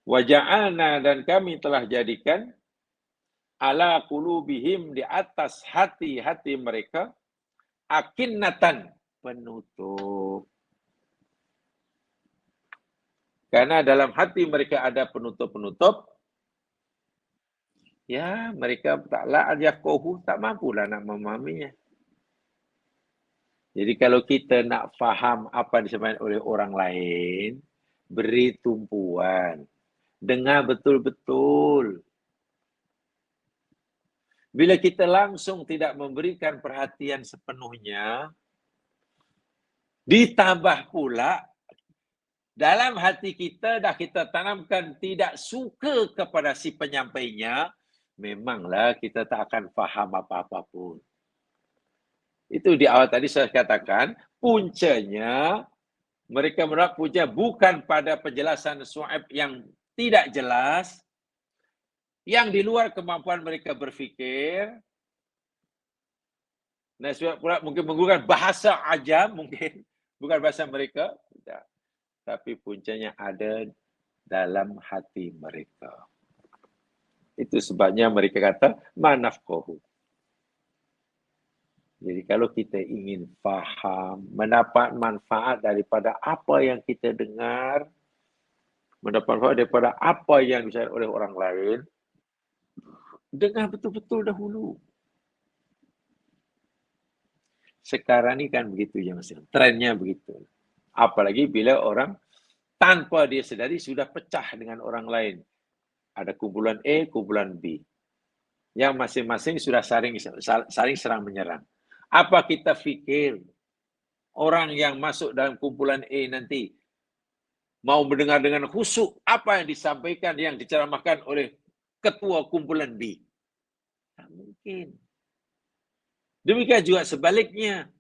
Wa ja'alna, dan kami telah jadikan ala qulubihim, di atas hati-hati mereka, akinnatan, penutup. Karena dalam hati mereka ada penutup-penutup, ya mereka taklah yafqahu, tak mampulah nak memahaminya. Jadi kalau kita nak faham apa disampaikan oleh orang lain, beri tumpuan. Dengar betul-betul. Bila kita langsung tidak memberikan perhatian sepenuhnya, ditambah pula dalam hati kita dah kita tanamkan tidak suka kepada si penyampainya, memanglah kita tak akan faham apa-apa pun. Itu di awal tadi saya katakan, puncanya mereka menolak punca bukan pada penjelasan Shu'aib yang tidak jelas, yang di luar kemampuan mereka berfikir. Nah, sebab pula mungkin menggunakan bahasa ajam, mungkin bukan bahasa mereka, tidak. Tapi puncanya ada dalam hati mereka. Itu sebabnya mereka kata manafqahu. Jadi kalau kita ingin faham, mendapat manfaat daripada apa yang kita dengar, mendapat manfaat daripada apa yang disampaikan oleh orang lain, dengar betul-betul dahulu. Sekarang ni kan begitu ya Mas. Trennya begitu. Apalagi bila orang tanpa dia sedari sudah pecah dengan orang lain. Ada kumpulan A, kumpulan B. Yang masing-masing sudah saling serang menyerang. Apa kita fikir orang yang masuk dalam kumpulan A nanti mau mendengar dengan khusyuk apa yang disampaikan, yang diceramahkan oleh ketua kumpulan B? Tak mungkin. Demikian juga sebaliknya.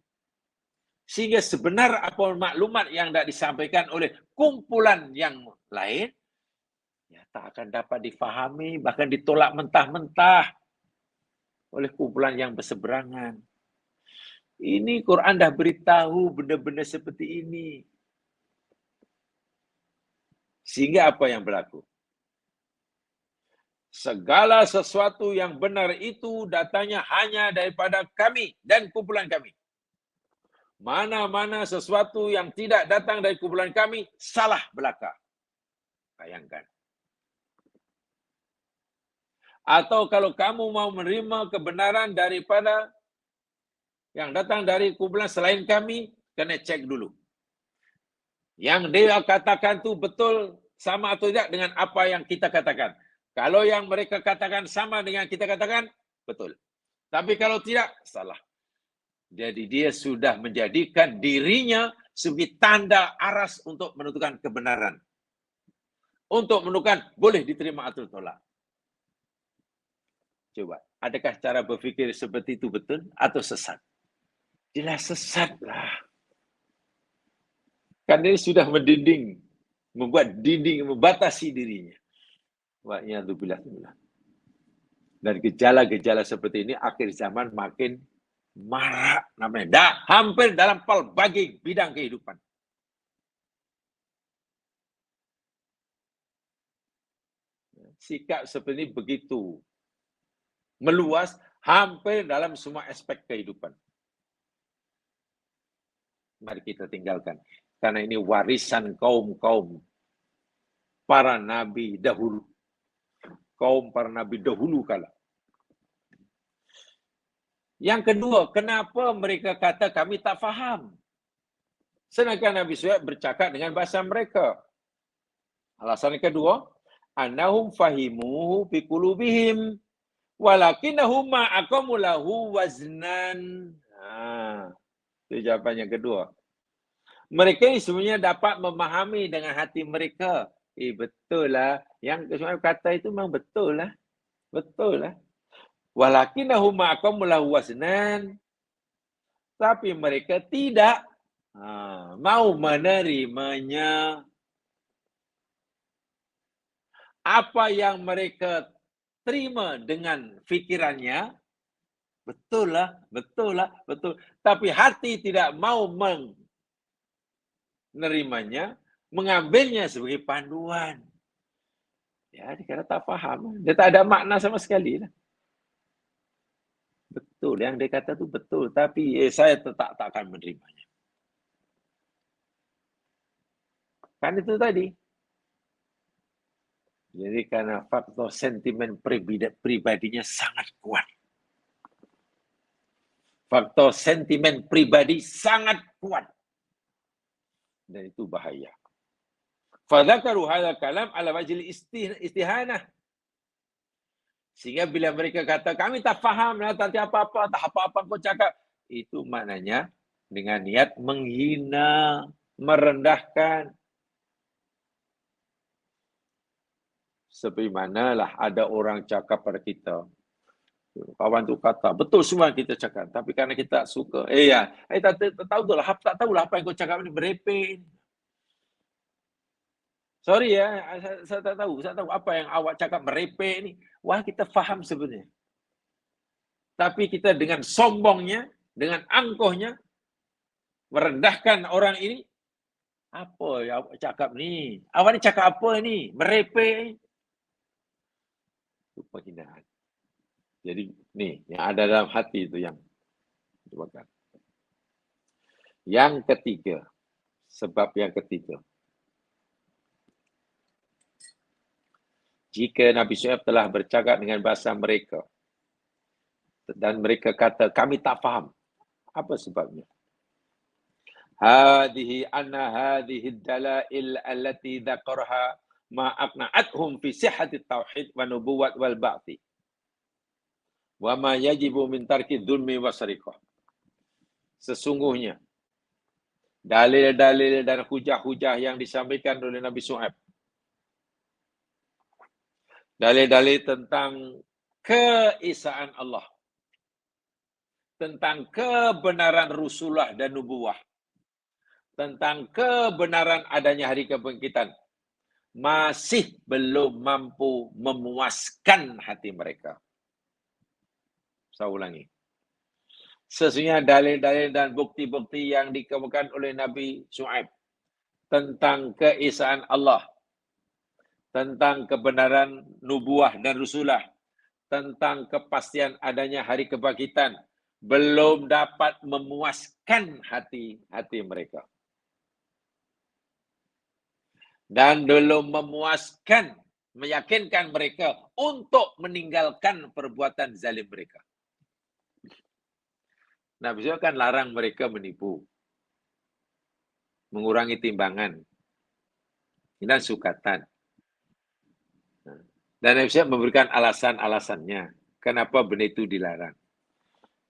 Sehingga sebenar apa maklumat yang tidak disampaikan oleh kumpulan yang lain, ya tak akan dapat difahami, bahkan ditolak mentah-mentah oleh kumpulan yang berseberangan. Ini Quran dah beritahu benda-benda seperti ini. Sehingga apa yang berlaku? Segala sesuatu yang benar itu datangnya hanya daripada kami dan kumpulan kami. Mana-mana sesuatu yang tidak datang dari kumpulan kami, salah belaka. Bayangkan. Atau kalau kamu mau menerima kebenaran daripada yang datang dari kumpulan selain kami, kena cek dulu. Yang dia katakan tu betul sama atau tidak dengan apa yang kita katakan. Kalau yang mereka katakan sama dengan kita katakan, betul. Tapi kalau tidak, salah. Jadi dia sudah menjadikan dirinya sebagai tanda aras untuk menentukan kebenaran. Untuk menentukan boleh diterima atau tolak. Coba, adakah cara berfikir seperti itu betul atau sesat? Jelas sesat lah. Karena dia sudah mendinding, membuat dinding, membatasi dirinya. Wa'iyadzubillah. Dan gejala-gejala seperti ini akhir zaman makin marak namanya. Dah hampir dalam pelbagai bidang kehidupan. Sikap seperti ini begitu meluas hampir dalam semua aspek kehidupan. Mari kita tinggalkan. Karena ini warisan kaum-kaum para nabi dahulu. Kaum para nabi dahulu kala. Yang kedua, kenapa mereka kata kami tak faham? Sedangkan Nabi Shu'aib bercakap dengan bahasa mereka. Alasan kedua, annahum fahimuhu fi qulubihim walakinnahum ma'aqamu lahu waznan. Itu jawapan yang kedua. Mereka ini sebenarnya dapat memahami dengan hati mereka. Betul lah. Yang Shu'aib kata itu memang betul lah. Betul lah. Walakinnahum ma'aqamu lahu waznan. Tapi mereka tidak mau menerimanya. Apa yang mereka terima dengan fikirannya, betul lah, betul lah, betul. Tapi hati tidak mau menerimanya, mengambilnya sebagai panduan. Ya, dia kata tak faham. Dia tak ada makna sama sekali lah. Betul, yang dia kata tu betul. Tapi saya tak akan menerimanya. Kan itu tadi. Jadi karena faktor sentimen pribadinya sangat kuat. Faktor sentimen pribadi sangat kuat. Dan itu bahaya. Fadzakaru hadzal kalam ala wajhil istihanah. Sehingga bila mereka kata, kami tak faham lah, tak apa-apa kau cakap. Itu maknanya dengan niat menghina, merendahkan. Seperti manalah ada orang cakap pada kita. Kawan tu kata, betul semua yang kita cakap. Tapi karena kita tak suka. Tak tahu lah apa yang kau cakap ni merepek. Sorry ya, saya tak tahu. Saya tahu apa yang awak cakap merepek ni. Wah, kita faham sebenarnya. Tapi kita dengan sombongnya, dengan angkuhnya, merendahkan orang ini. Apa yang awak cakap ni? Awak ni cakap apa ni? Merepek. Itu penghinaan. Jadi ni, yang ada dalam hati itu yang dibakar. Yang ketiga, sebab yang ketiga. Jika Nabi Syuaib telah bercakap dengan bahasa mereka dan mereka kata, kami tak faham. Apa sebabnya? Hadhihi anna hadhihi dalail allati dzakaraha ma aqna'athum fi sihhati tauhid wa nubuwwat wal ba'thi. Wa ma yajibu min tarki dzulmi wa sariqah. Sesungguhnya dalil-dalil dan hujah-hujah yang disampaikan oleh Nabi Syuaib. Dalil-dalil tentang keesaan Allah. Tentang kebenaran Rasulullah dan nubuwah. Tentang kebenaran adanya hari kebangkitan. Masih belum mampu memuaskan hati mereka. Saya ulangi. Sesungguhnya dalil-dalil dan bukti-bukti yang dikemukakan oleh Nabi Syuaib tentang keesaan Allah, tentang kebenaran nubuah dan rusulah, tentang kepastian adanya hari kebangkitan, belum dapat memuaskan hati mereka. Dan belum memuaskan, meyakinkan mereka untuk meninggalkan perbuatan zalim mereka. Nabi Syuaib kan larang mereka menipu, mengurangi timbangan, dan sukatan. Dan Nabi Syuaib memberikan alasan-alasannya kenapa benda itu dilarang.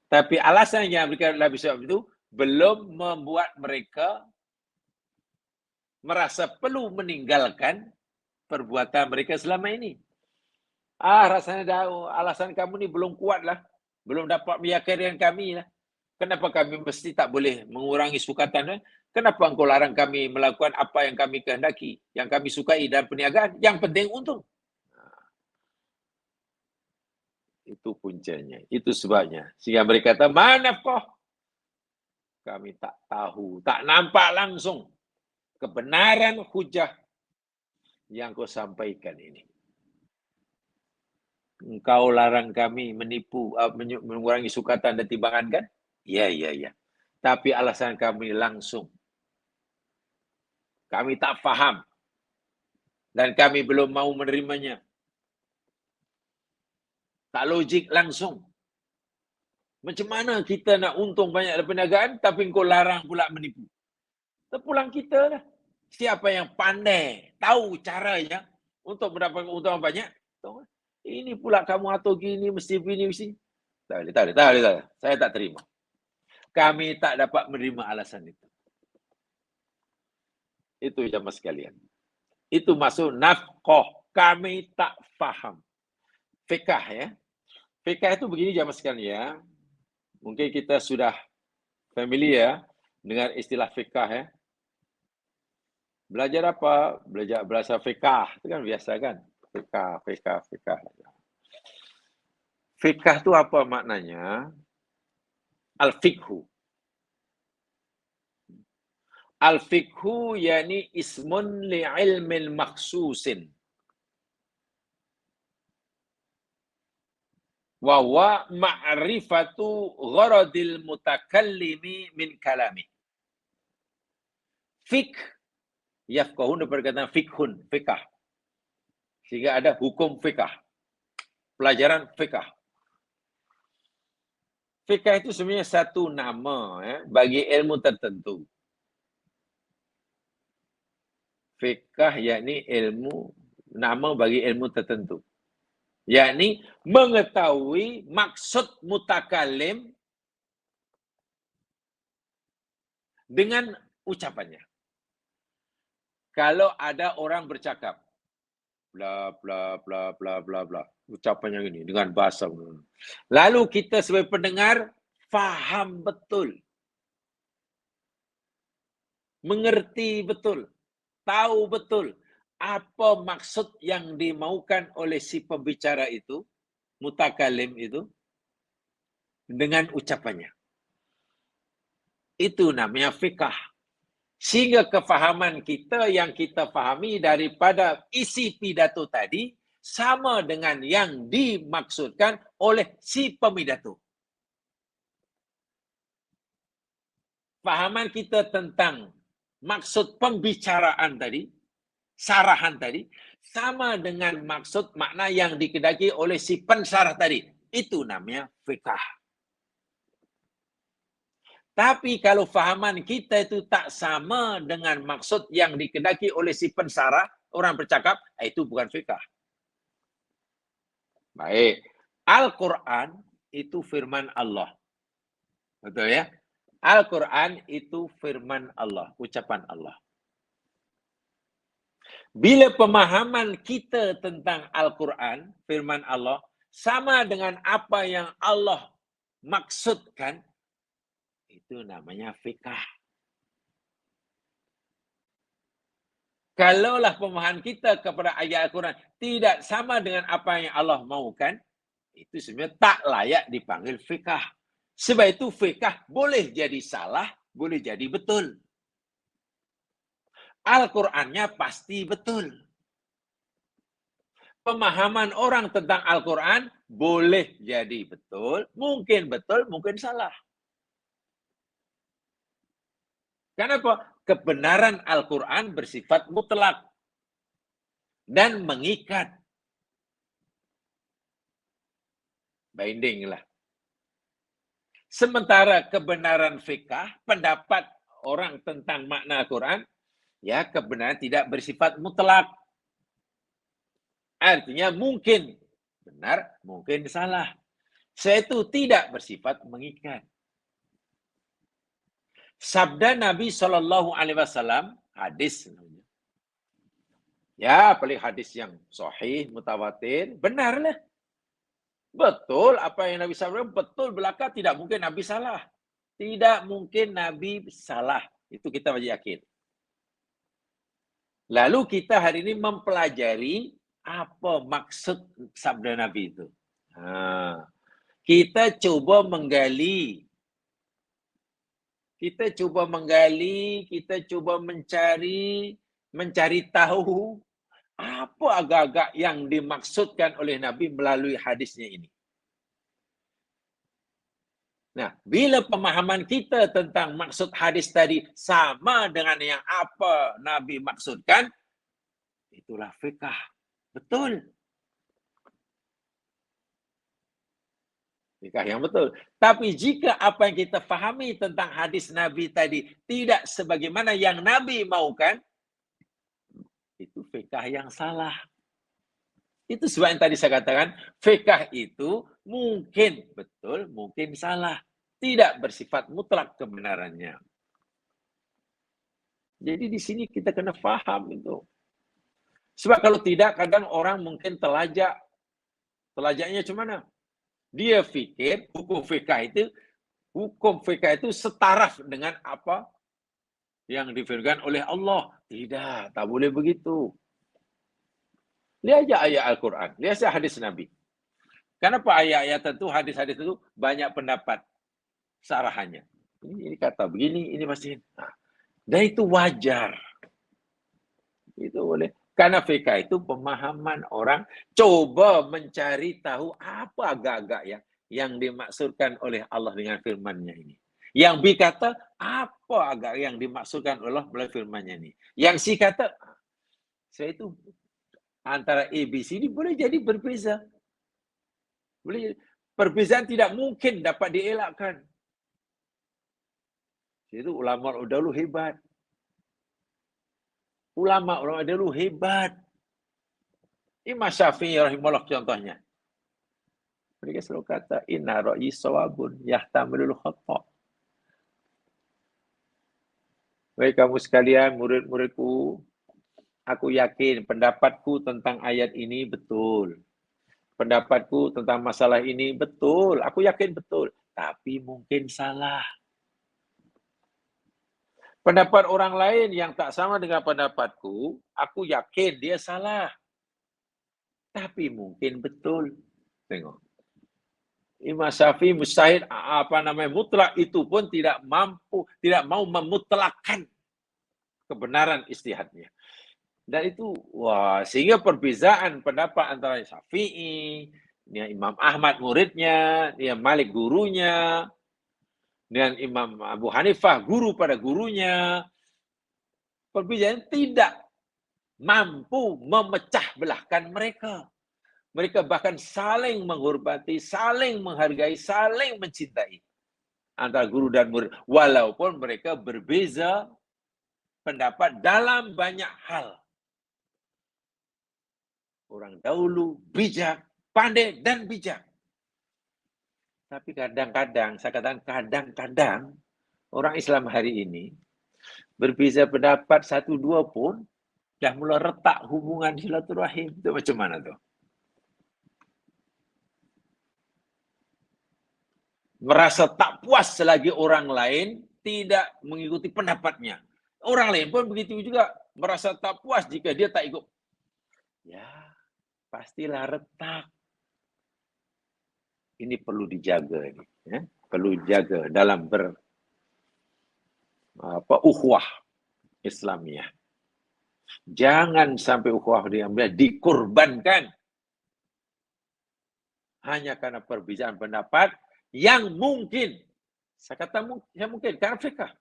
Tapi alasan yang diberikan Nabi Syuaib itu belum membuat mereka merasa perlu meninggalkan perbuatan mereka selama ini. Rasanya dah alasan kamu ni belum kuat lah. Belum dapat meyakinkan kami lah. Kenapa kami mesti tak boleh mengurangi sukatan? Kenapa engkau larang kami melakukan apa yang kami kehendaki, yang kami sukai dan perniagaan? Yang penting untung. Itu puncanya. Itu sebabnya. Sehingga mereka kata, mana kau? Kami tak tahu. Tak nampak langsung kebenaran hujah yang kau sampaikan ini. Engkau larang kami menipu, mengurangi sukatan dan timbangan kan? Ya. Tapi alasan kami langsung. Kami tak faham. Dan kami belum mau menerimanya. Tak logik langsung. Macam mana kita nak untung banyak dari perniagaan, tapi engkau larang pula menipu? Terpulang kita lah. Siapa yang pandai, tahu caranya untuk mendapatkan untung banyak, ini pula kamu atur gini, mesti begini, mesti. Tak boleh. Saya tak terima. Kami tak dapat menerima alasan itu. Itu jamaah sekalian. Itu maksud nafqah. Kami tak faham. Fiqh ya. Fiqh itu begini jamaah sekalian ya. Mungkin kita sudah familiar dengan istilah fiqh ya. Belajar apa? Belajar bahasa fiqh. Itu kan biasa kan? Fiqh. Fiqh itu apa maknanya? Al-fiqhu. Al-fiqhu yani ismun li'ilmin maksusin. wa huwa ma'rifatu gharadil mutakallimi min kalami. Fiqh, yafqahun berkata fiqhun, fiqh. Sehingga ada hukum fiqh, pelajaran fiqh. Fiqh itu sebenarnya satu nama bagi ilmu tertentu. Fiqh yakni ilmu, nama bagi ilmu tertentu. Yakni mengetahui maksud mutakalim dengan ucapannya. Kalau ada orang bercakap, bla bla bla bla bla bla, ucapannya gini dengan bahasa. Lalu kita sebagai pendengar faham betul, mengerti betul, tahu betul apa maksud yang dimaukan oleh si pembicara itu, mutakalim itu, dengan ucapannya. Itu namanya fiqh. Sehingga kefahaman kita yang kita fahami daripada isi pidato tadi sama dengan yang dimaksudkan oleh si pemidato. Fahaman kita tentang maksud pembicaraan tadi, sarahan tadi, sama dengan maksud makna yang dikehendaki oleh si pensarah tadi. Itu namanya fiqh. Tapi kalau fahaman kita itu tak sama dengan maksud yang dikehendaki oleh si pensarah, orang bercakap, itu bukan fiqh. Baik. Al-Quran itu firman Allah. Betul ya? Al-Quran itu firman Allah, ucapan Allah. Bila pemahaman kita tentang Al-Quran, firman Allah, sama dengan apa yang Allah maksudkan, itu namanya fiqh. Kalaulah pemahaman kita kepada ayat Al-Quran tidak sama dengan apa yang Allah maukan, itu sebenarnya tak layak dipanggil fiqh. Sebab itu fiqh boleh jadi salah, boleh jadi betul. Al-Qurannya pasti betul. Pemahaman orang tentang Al-Quran boleh jadi betul, mungkin salah. Kenapa? Kebenaran Al-Quran bersifat mutlak dan mengikat. Binding lah. Sementara kebenaran fiqh, pendapat orang tentang makna Al-Quran, ya kebenaran tidak bersifat mutlak. Artinya mungkin benar, mungkin salah. Itu tidak bersifat mengikat. Sabda Nabi SAW, hadis. Ya, paling hadis yang sahih, mutawatir, benarlah. Betul apa yang Nabi SAW, betul belaka, tidak mungkin Nabi salah. Tidak mungkin Nabi salah. Itu kita wajib yakin. Lalu kita hari ini mempelajari apa maksud sabda Nabi itu. Kita coba menggali, kita coba mencari tahu apa agak-agak yang dimaksudkan oleh Nabi melalui hadisnya ini. Nah, bila pemahaman kita tentang maksud hadis tadi sama dengan yang apa Nabi maksudkan, itulah fiqh. Betul. Fiqh yang betul. Tapi jika apa yang kita fahami tentang hadis Nabi tadi tidak sebagaimana yang Nabi maukan, itu fiqh yang salah. Itu sebab yang tadi saya katakan, fiqh itu mungkin betul, mungkin salah. Tidak bersifat mutlak kebenarannya. Jadi di sini kita kena faham itu. Sebab kalau tidak, kadang orang mungkin telajak. Telajaknya cuma mana? Dia fikir hukum fiqh itu setaraf dengan apa yang difirmankan oleh Allah. Tidak, tak boleh begitu. Lihat aja ayat Al-Quran, lihat saja hadis Nabi. Kenapa ayat-ayat itu, hadis-hadis itu banyak pendapat sarahannya. Ini kata begini, ini pasti. Dan itu wajar. Itu boleh. Karena fiqh itu pemahaman orang coba mencari tahu apa agak-agak ya yang dimaksudkan oleh Allah dengan firman-Nya ini. Yang B kata, apa agak yang dimaksudkan Allah melalui firman-Nya ini. Yang C kata, saya itu antara A, B, C ini boleh jadi berbeza. Boleh jadi. Perbezaan tidak mungkin dapat dielakkan. Itu ulama dahulu hebat. Ulama dahulu hebat. Imam Syafi'i rahimahullah contohnya. Mereka selalu kata, inna ra'yi sawabun yahtamilul khata'. Baik kamu sekalian, murid-muridku, aku yakin pendapatku tentang ayat ini betul. Pendapatku tentang masalah ini betul. Aku yakin betul. Tapi mungkin salah. Pendapat orang lain yang tak sama dengan pendapatku, aku yakin dia salah. Tapi mungkin betul. Tengok. Imam Syafi'i mustahil mutlak itu pun tidak mau memutlakkan kebenaran ijtihadnya. Dan itu sehingga perbezaan pendapat antara Syafi'i, Imam Ahmad muridnya, Malik gurunya, dan Imam Abu Hanifah guru pada gurunya, perbedaan tidak mampu memecah belahkan mereka. Mereka bahkan saling menghormati, saling menghargai, saling mencintai antara guru dan murid. Walaupun mereka berbeza pendapat dalam banyak hal. Orang dahulu bijak, pandai dan bijak. Tapi kadang-kadang, saya katakan kadang-kadang, orang Islam hari ini berbeza pendapat 1-2 pun dah mulai retak hubungan silaturahim. Itu macam mana tuh? Merasa tak puas selagi orang lain tidak mengikuti pendapatnya. Orang lain pun begitu juga, merasa tak puas jika dia tak ikut. Ya, pastilah retak. Ini perlu dijaga ini, ya. Perlu dijaga dalam ukhuwah Islamiyah. Jangan sampai ukhuwah dikorbankan hanya karena perbedaan pendapat yang mungkin, saya kata mungkin karena fiqh.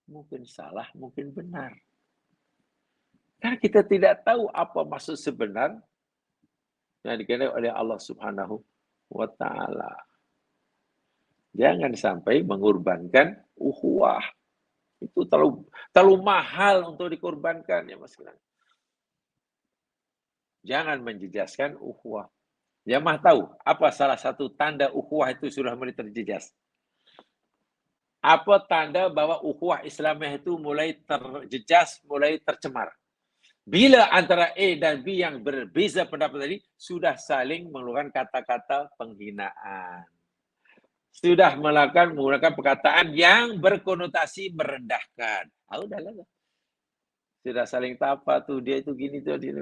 Mungkin salah, mungkin benar. Karena kita tidak tahu apa maksud sebenar yang dikehendaki oleh Allah Subhanahu wa taala. Jangan sampai mengorbankan ukhuwah. Itu terlalu mahal untuk dikorbankan ya Mas. Jangan menjejaskan ukhuwah. Jamaah tahu apa salah satu tanda ukhuwah itu sudah mulai terjejas? Apa tanda bahwa ukhuwah Islamiyah itu mulai terjejas, mulai tercemar? Bila antara A dan B yang berbeza pendapat tadi sudah saling mengeluarkan kata-kata penghinaan. Sudah menggunakan perkataan yang berkonotasi merendahkan. Udahlah. Sudah saling tapa tuh, dia itu gini tuh, dia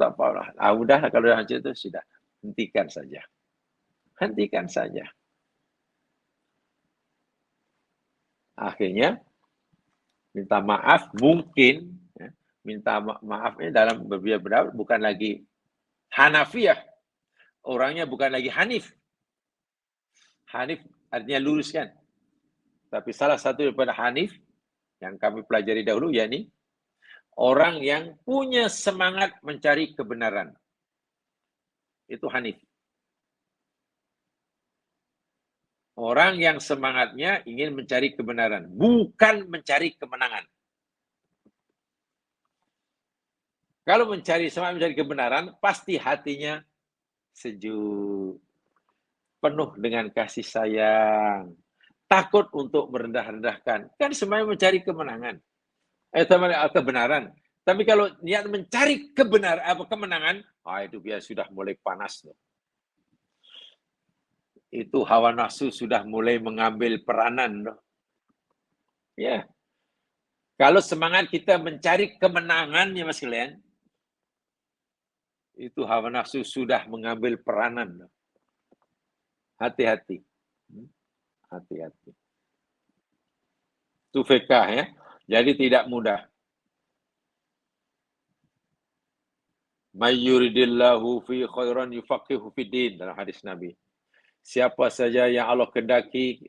tak apa. Udahlah kalau macam itu sudah. Hentikan saja. Hentikan saja. Akhirnya minta maaf mungkin minta maafnya dalam berbeda pendapat bukan lagi Hanafiyah. Orangnya bukan lagi Hanif. Hanif artinya lurus kan. Tapi salah satu daripada Hanif yang kami pelajari dahulu yakni orang yang punya semangat mencari kebenaran. Itu Hanif. Orang yang semangatnya ingin mencari kebenaran, bukan mencari kemenangan. Kalau semangat mencari kebenaran, pasti hatinya sejuk, penuh dengan kasih sayang, takut untuk merendah-rendahkan. Kan semuanya mencari kemenangan. Kebenaran. Tapi kalau niat mencari kemenangan, itu dia sudah mulai panas. Itu hawa nafsu sudah mulai mengambil peranan. Ya. Kalau semangat kita mencari kemenangan, ya Mas kalian, itu hawa nafsu sudah mengambil peranan. Hati-hati. Hati-hati. Itu fiqh ya. Jadi tidak mudah. May yuridillahu fi khairan yufaqihu fiddin, dalam hadis Nabi. Siapa saja yang Allah kehendaki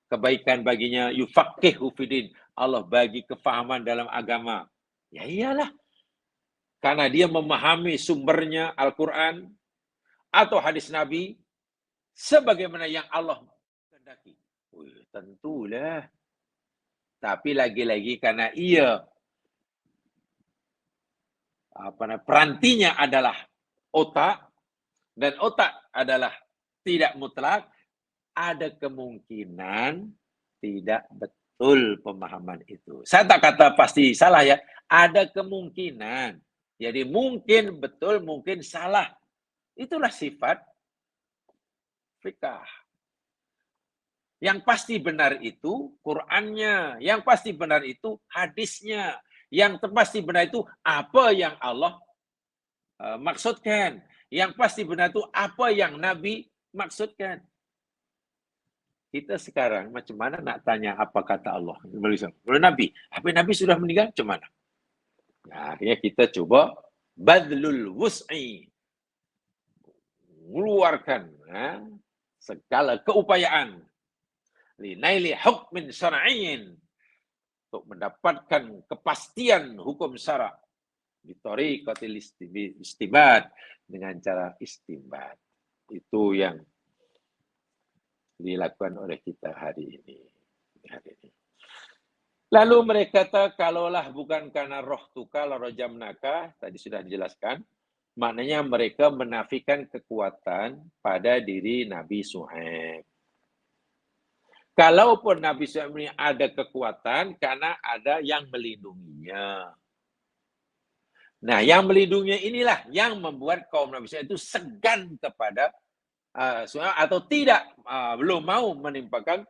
kebaikan baginya, yufaqihu fiddin, Allah bagi kefahaman dalam agama. Ya iyalah, karena dia memahami sumbernya Al-Quran atau hadis Nabi sebagaimana yang Allah kehendaki. Tentulah. Tapi lagi-lagi karena ia perantinya adalah otak, dan otak adalah tidak mutlak, ada kemungkinan tidak betul pemahaman itu. Saya tak kata pasti salah ya, ada kemungkinan. Jadi mungkin betul, mungkin salah. Itulah sifat fikah. Yang pasti benar itu Qur'annya, yang pasti benar itu hadisnya, yang pasti benar itu apa yang Allah maksudkan, yang pasti benar itu apa yang Nabi maksudkan. Kita sekarang macam mana nak tanya apa kata Allah? Kalau Nabi, apa Nabi sudah meninggal, macam mana? Nah, akhirnya kita coba badlul wus'i, mengeluarkan segala keupayaan linaili hukmin syar'iyyin, untuk mendapatkan kepastian hukum syara' di thariqatil istinbat, dengan cara istinbat. Itu yang dilakukan oleh kita hari ini. Lalu mereka kata, kalaulah bukan karena roh tukal rojamnaka, tadi sudah dijelaskan, maknanya mereka menafikan kekuatan pada diri Nabi Syuaib. Kalaupun Nabi Syuaib ini ada kekuatan, karena ada yang melindunginya. Nah, yang melindunginya inilah yang membuat kaum Nabi Syuaib itu segan kepada Syuaib, atau tidak, belum mau menimpakan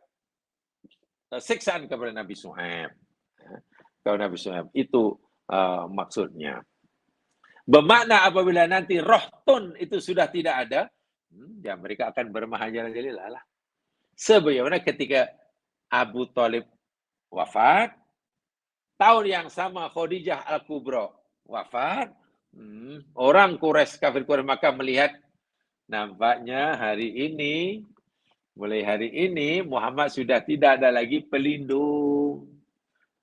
siksaan kepada Nabi Syuaib. Kaum Nabi Syuaib itu maksudnya. Bermakna apabila nanti roh tun itu sudah tidak ada, ya mereka akan bermahajalah lah. Sebagaimana ketika Abu Thalib wafat, tahun yang sama Khadijah Al-Kubra wafat, orang Quraisy, kafir Quraisy Makkah melihat, nampaknya mulai hari ini Muhammad sudah tidak ada lagi pelindung.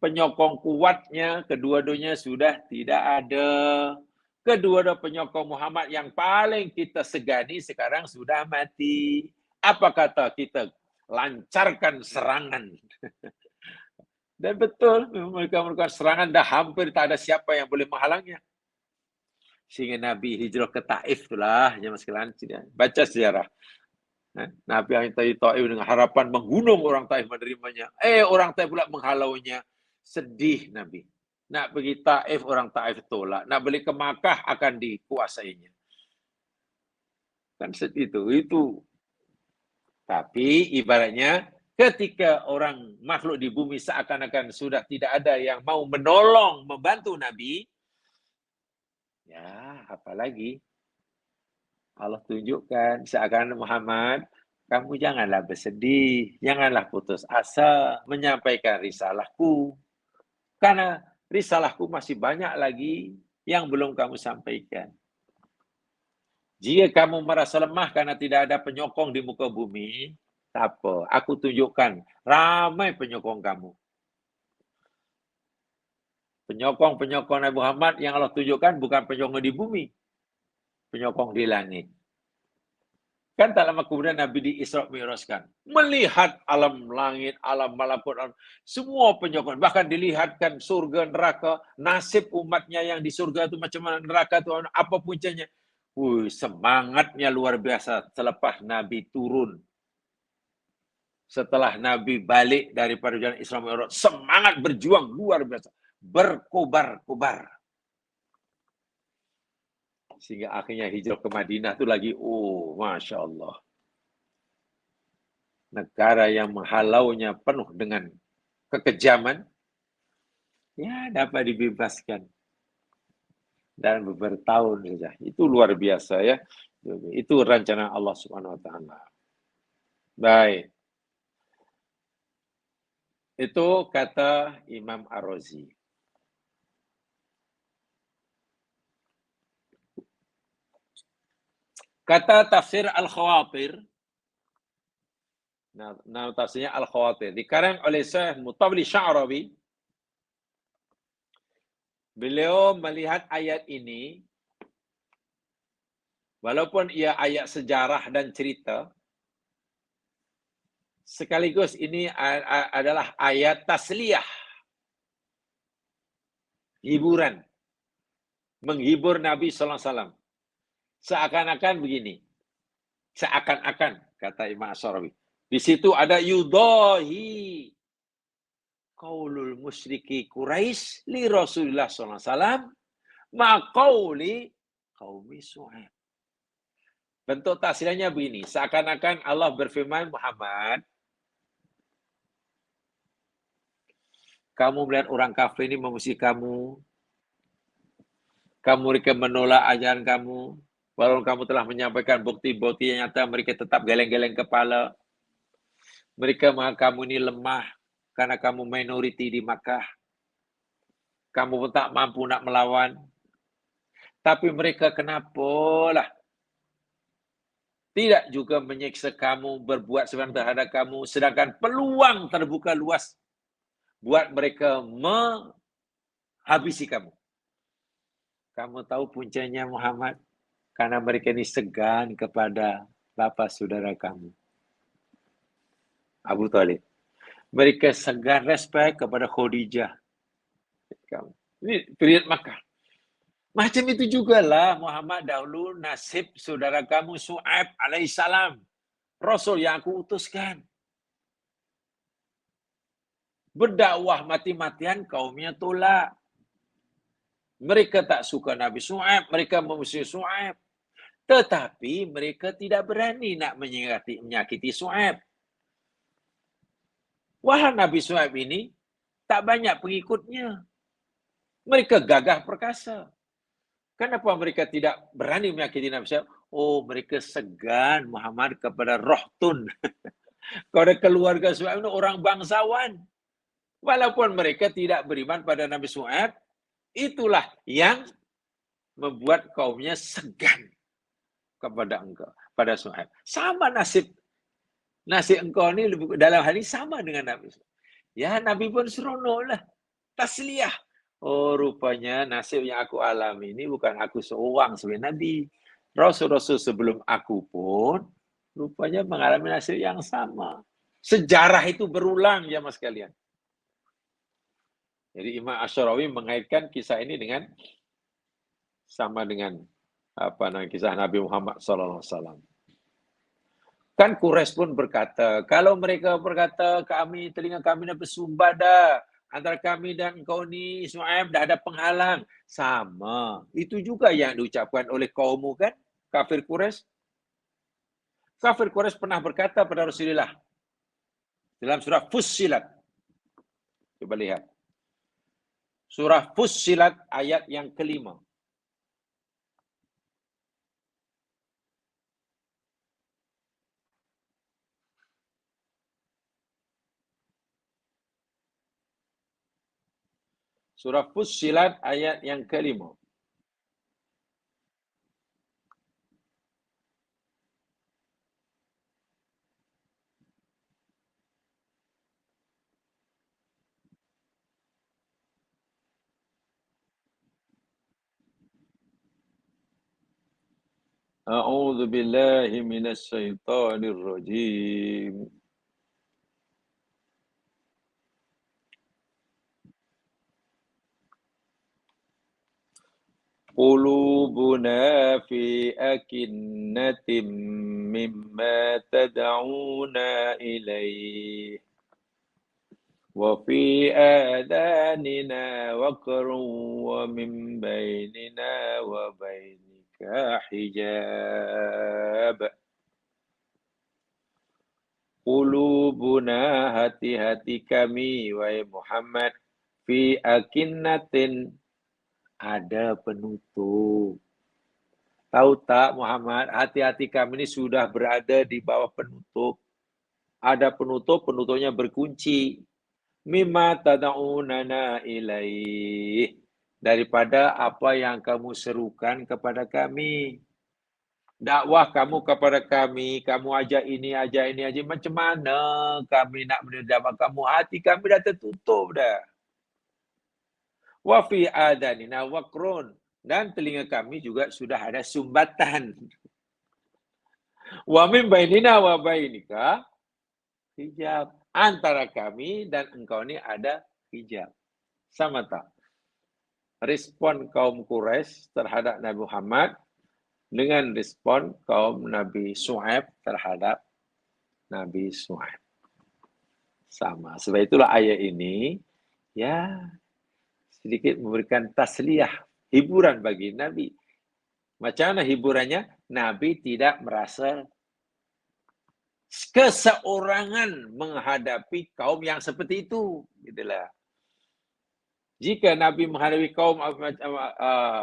Penyokong kuatnya, kedua-duanya sudah tidak ada. Kedua-dua penyokong Muhammad yang paling kita segani sekarang sudah mati. Apa kata kita? Lancarkan serangan. Dan betul, mereka melakukan serangan dan hampir tak ada siapa yang boleh menghalangnya. Sehingga Nabi hijrah ke Taif itulah, jemaah sekalian, baca sejarah. Nabi yang Taif dengan harapan menggunung orang Taif menerimanya. Orang Taif pula menghalaunya. Sedih Nabi. Nak pergi Taif, orang Taif tolak. Nak balik ke Makkah, akan dikuasainya. Kan itu. Tapi ibaratnya ketika orang makhluk di bumi seakan-akan sudah tidak ada yang mau menolong, membantu Nabi, ya apalagi Allah tunjukkan seakan Muhammad, kamu janganlah bersedih, janganlah putus asa menyampaikan risalahku. Karena risalahku masih banyak lagi yang belum kamu sampaikan. Jika kamu merasa lemah karena tidak ada penyokong di muka bumi, tak apa, aku tunjukkan ramai penyokong kamu. Penyokong-penyokong Nabi Muhammad yang Allah tunjukkan bukan penyokong di bumi, penyokong di langit. Kan tak lama kemudian Nabi di Isra Mi'rajkan, melihat alam langit, alam malakut, semua penyokong, bahkan dilihatkan surga, neraka, nasib umatnya yang di surga itu macam mana, neraka itu apa puncanya. Semangatnya luar biasa selepas Nabi turun. Setelah Nabi balik dari perjalanan Isra Mi'raj, semangat berjuang luar biasa, berkobar-kobar. Sehingga akhirnya hijrah ke Madinah itu lagi, Masya Allah. Negara yang menghalaunya penuh dengan kekejaman, ya dapat dibebaskan. Dan beberapa tahun saja. Itu luar biasa ya. Itu rencana Allah Subhanahu wa taala. Baik. Itu kata Imam Ar-Razi. Kata tafsir Al-Khawatir, nama tafsirnya Al-Khawatir, dikarang oleh Syekh Mutawalli Sya'rawi. Beliau melihat ayat ini, walaupun ia ayat sejarah dan cerita, sekaligus ini adalah ayat tasliyah, hiburan, menghibur Nabi sallallahu alaihi wasallam. Seakan-akan begini, seakan-akan, kata Imam Asy'arawi. Di situ ada yudahi qaulul musyriki Quraisy li Rasulillah sallallahu alaihi wasallam ma qauli qaumi Syuaib. Bentuk tafsirannya begini, seakan-akan Allah berfirman, Muhammad, kamu melihat orang kafir ini memusuhi kamu mereka menolak ajaran kamu, walaupun kamu telah menyampaikan bukti-bukti yang nyata, mereka tetap geleng-geleng kepala. Mereka menganggap kamu ini lemah, karena kamu minoriti di Makkah. Kamu pun tak mampu nak melawan. Tapi mereka kenapalah tidak juga menyiksa kamu, berbuat sebarang terhadap kamu, sedangkan peluang terbuka luas buat mereka menghabisi kamu. Kamu tahu puncanya, Muhammad? Karena mereka ini segan kepada bapa saudara kamu, Abu Thalib. Mereka segan respect kepada Khadijah. Ini period Makkah. Macam itu jugalah, Muhammad, dahulu nasib saudara kamu Syuaib alaihissalam, Rasul yang aku utuskan. Berdakwah mati-matian, kaumnya tolak. Mereka tak suka Nabi Syuaib, mereka memusuhi Syuaib. Tetapi mereka tidak berani nak menyakiti Syuaib. Wahai Nabi Syuaib ini tak banyak pengikutnya. Mereka gagah perkasa. Kenapa mereka tidak berani menyakiti Nabi Syuaib? Oh, mereka segan, Muhammad, kepada Rohtun. Kepada keluarga Syuaib itu orang bangsawan. Walaupun mereka tidak beriman pada Nabi Syuaib, itulah yang membuat kaumnya segan kepada engkau, pada Syuaib. Sama nasib engkau ni dalam hal ini sama dengan Nabi. Ya, Nabi pun seronoklah, tasliyah. Oh, rupanya nasib yang aku alami ini bukan aku seorang sebagai Nabi. Rasul-rasul sebelum aku pun rupanya mengalami nasib yang sama. Sejarah itu berulang, ya mas sekalian. Jadi Imam Asy'arawi mengaitkan kisah ini dengan sama dengan kisah Nabi Muhammad SAW. Kan Quraisy pun berkata, kalau mereka berkata telinga kami dah bersumbat dah, antara kami dan engkau ni Syuaib dah ada penghalang. Sama. Itu juga yang diucapkan oleh kaummu kan, kafir Quraisy. Kafir Quraisy pernah berkata pada Rasulullah dalam surah Fussilat. Coba lihat. Surah Fussilat ayat yang kelima. Surah Fussilat ayat yang kelima. A'udzu billahi minasy syaithanir rajim. Qulubuna fi akinnatin mimma tad'una ilaih wa fi adanina waqrun wa min bainina wa bainika hijab. Qulubuna, hati-hati kami, wahai Muhammad, fi akinnatin, ada penutup. Tahu tak Muhammad, hati-hati kami ini sudah berada di bawah penutup. Ada penutup, penutupnya berkunci. Mimma tad'unana ilaih, daripada apa yang kamu serukan kepada kami. dakwah kamu kepada kami, kamu ajak ini, aja. Macam mana kami nak mendapat kamu? Hati kami dah tertutup dah. Wa fi adanina waqrun. Dan telinga kami juga sudah ada sumbatan. Wa min bainina wa bainika hijab. Antara kami dan engkau ni ada hijab. Sama tak? Respon kaum Quraisy terhadap Nabi Muhammad dengan respon kaum Nabi Shu'aib terhadap Nabi Shu'aib. Sama. Sebab itulah ayat ini ya sedikit memberikan tasliyah, hiburan bagi Nabi. Macam mana hiburannya? Nabi tidak merasa keseorangan menghadapi kaum yang seperti itu. Gitulah. Jika Nabi menghadapi kaum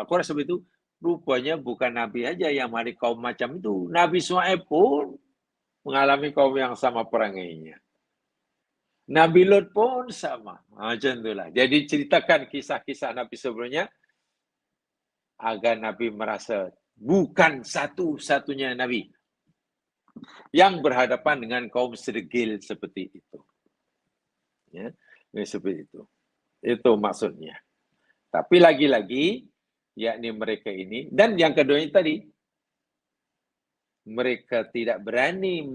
Quraisy seperti itu, rupanya bukan Nabi aja yang menghadapi kaum macam itu. Nabi Shu'aib pun mengalami kaum yang sama perangainya. Nabi Lut pun sama. Macam itulah. Jadi ceritakan kisah-kisah Nabi sebelumnya agar Nabi merasa bukan satu-satunya Nabi yang berhadapan dengan kaum sedegil seperti itu. Ya, seperti itu. Itu maksudnya. Tapi lagi-lagi, yakni mereka ini, dan yang kedua ini tadi, mereka tidak berani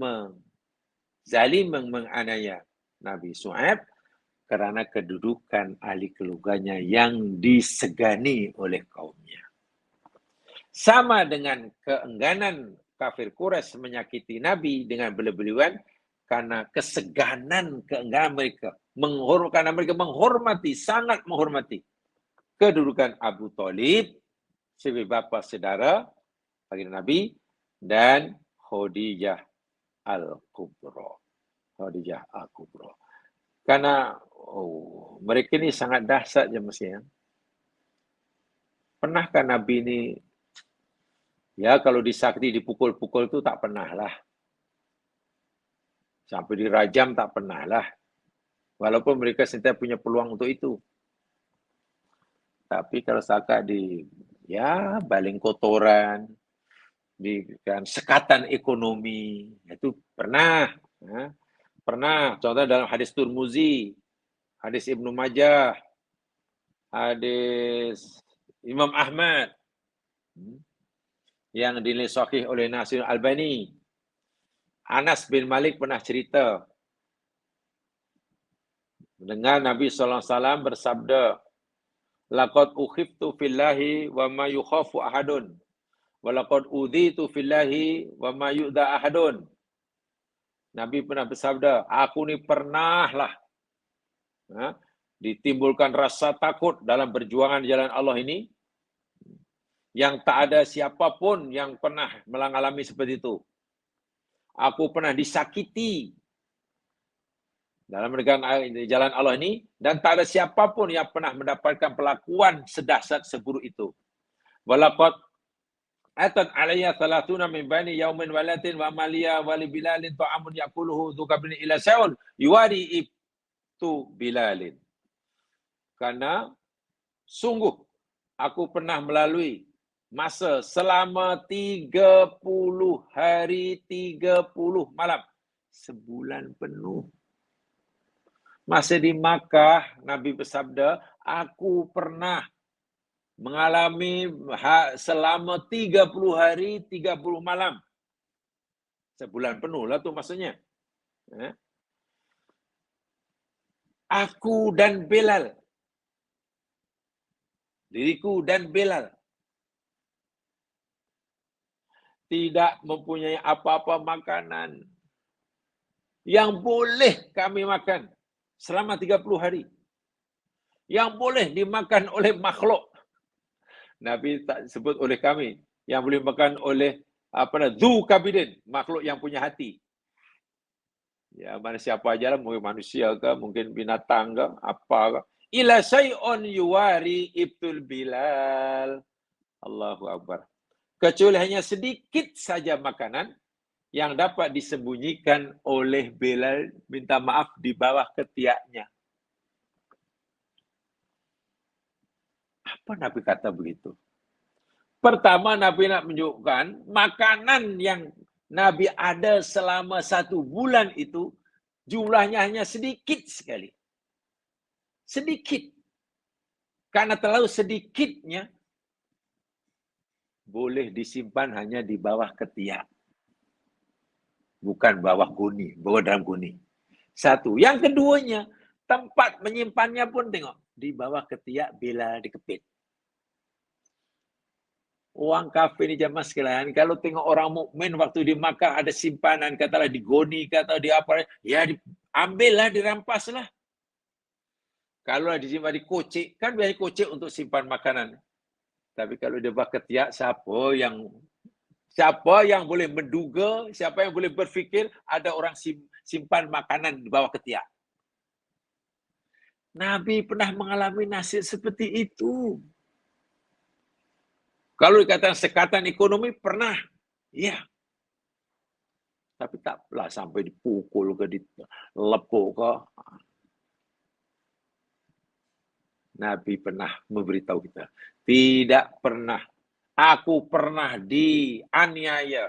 zalim menganiaya Nabi Shu'aib kerana kedudukan ahli keluarganya yang disegani oleh kaumnya. Sama dengan keengganan kafir Quraisy menyakiti Nabi dengan berlebihan karena keengganan mereka, karena mereka menghormati, sangat menghormati kedudukan Abu Thalib sebagai bapa saudara bagi Nabi dan Khadijah Al-Kubra. Khadijah Al-Kubra. Karena mereka ni sangat dahsyat je mestinya. Pernahkah Nabi ni ya kalau disakiti dipukul-pukul tu tak pernah lah. Sampai dirajam tak pernah lah. Walaupun mereka sentiasa punya peluang untuk itu. Tapi kalau setakat baling kotoran, kan sekatan ekonomi, itu pernah. Pernah, contohnya dalam hadis Tirmizi, hadis Ibnu Majah, hadis Imam Ahmad, yang dinilai sahih oleh Nasir Albani. Anas bin Malik pernah cerita, mendengar Nabi SAW bersabda, laqad ukhiftu fillahi wa ma yukhafu ahadun, wa laqad udhitu fillahi wa ma yu'dha ahadun. Nabi pernah bersabda, aku ni pernah lah ditimbulkan rasa takut dalam perjuangan jalan Allah ini, yang tak ada siapapun yang pernah mengalami seperti itu. Aku pernah disakiti dalam jalan Allah ini, dan tak ada siapapun yang pernah mendapatkan perlakuan sedahsyat seburuk itu. Walaqad atat alayya 30 min bani yaumin walatin wa amaliya wa li bilalin ta'amun yaquluhu dzukabni ila saun yuwari ibtu bilalin. Karena sungguh aku pernah melalui masa selama 30 hari 30 malam, sebulan penuh. Masa di Makkah, Nabi bersabda, aku pernah mengalami selama 30 hari 30 malam. Sebulan penuh lah tu maksudnya. Aku dan Bilal. Diriku dan Bilal tidak mempunyai apa-apa makanan yang boleh kami makan selama 30 hari. Yang boleh dimakan oleh makhluk. Nabi tak sebut oleh kami. Yang boleh makan oleh Dzu kabidin, makhluk yang punya hati. Ya, mana siapa aja lah, mungkin manusia ke, mungkin binatang ke, apa ke. Ila syai'un yuwari ibtul Bilal. Allahu Akbar. Kecuali hanya sedikit saja makanan yang dapat disembunyikan oleh Bilal, minta maaf, di bawah ketiaknya. Apa Nabi kata begitu? Pertama, Nabi nak menunjukkan makanan yang Nabi ada selama 1 bulan itu jumlahnya hanya sedikit sekali. Sedikit. Karena terlalu sedikitnya boleh disimpan hanya di bawah ketiak. Bukan bawah guni, bawah dalam guni. Satu. Yang keduanya, tempat menyimpannya pun tengok. Di bawah ketiak bila dikepit. Orang kafir ni jamaah sekalian, kalau tengok orang mukmin waktu di Makkah ada simpanan, katalah di goni, kata di apa, ya ambillah, dirampaslah. Kalau disimpan di kocek, kan biasanya kocek untuk simpan makanan. Tapi kalau dia bawah ketiak, siapa yang boleh menduga, siapa yang boleh berfikir ada orang simpan makanan di bawah ketiak. Nabi pernah mengalami nasib seperti itu. Kalau dikatakan sekatan ekonomi, pernah. Ya. Tapi taklah sampai dipukul ke, dilepuk ke. Nabi pernah memberitahu kita. Tidak pernah. Aku pernah dianiaya.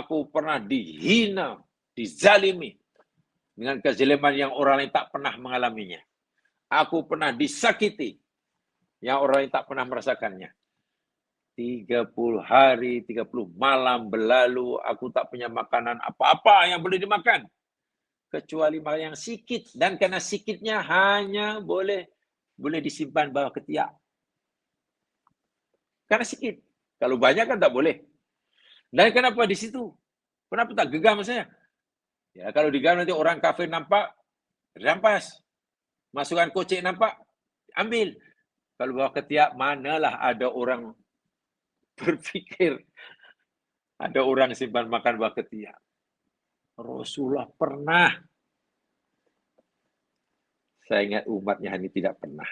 Aku pernah dihina, dizalimi. Dengan kezaliman yang orang lain tak pernah mengalaminya. Aku pernah disakiti. Yang orang lain tak pernah merasakannya. 30 hari, 30 malam berlalu, aku tak punya makanan apa-apa yang boleh dimakan. Kecuali makanan yang sikit. Dan karena sikitnya hanya boleh disimpan bawah ketiak. Karena sikit. Kalau banyak kan tak boleh. Dan kenapa di situ? Kenapa tak gegam saya? Ya, kalau digam nanti orang kafir nampak, rampas. Masukkan kocek nampak, ambil. Kalau bawah ketiak, manalah ada orang berfikir ada orang simpan makan bawah ketiak. Rasulullah pernah. Saya ingat umatnya ini tidak pernah.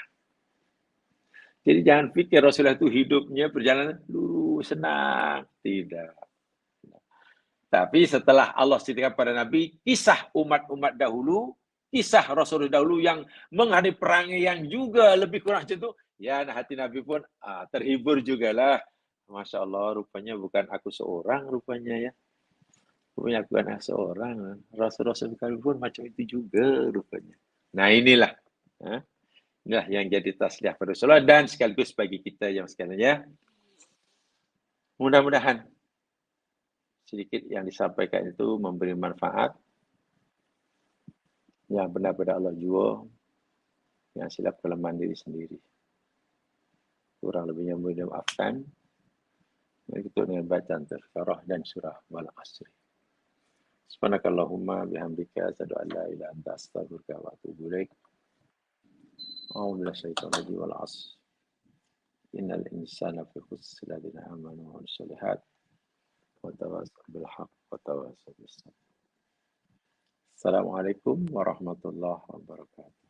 Jadi jangan pikir Rasulullah itu hidupnya perjalanan lurus, senang. Tidak. Tapi setelah Allah ceritakan pada Nabi, kisah umat-umat dahulu, kisah Rasulullah dahulu yang menghadapi perang yang juga lebih kurang macam itu, ya hati Nabi pun terhibur jugalah. Masya Allah, rupanya bukan aku seorang rupanya ya. Rupanya bukan aku seorang. Rasul-Rasul pun macam itu juga rupanya. Nah inilah. Inilah yang jadi tasliah pada Rasulullah dan sekaligus bagi kita yang sekalian ya. Mudah-mudahan sedikit yang disampaikan itu memberi manfaat. Yang benar pada Allah jua, yang silap kelemahan diri sendiri. Kurang lebihnya mohon dimaafkan. Mari kita dengan bacaan Tazkirah dan surah Wal Asri. Subhanakallahumma bihamdika asyhadu an la ilaha illa anta astaghfiruka wa atubu ilaik. A'udzu billahi minasyaitonir rajim wal 'asr. Innal insana fi khusr illa alladziina aamanu wa 'amilus shalihaat wa tawassaw bil haqq wa tawassaw bis sabr. Assalamualaikum warahmatullahi wabarakatuh.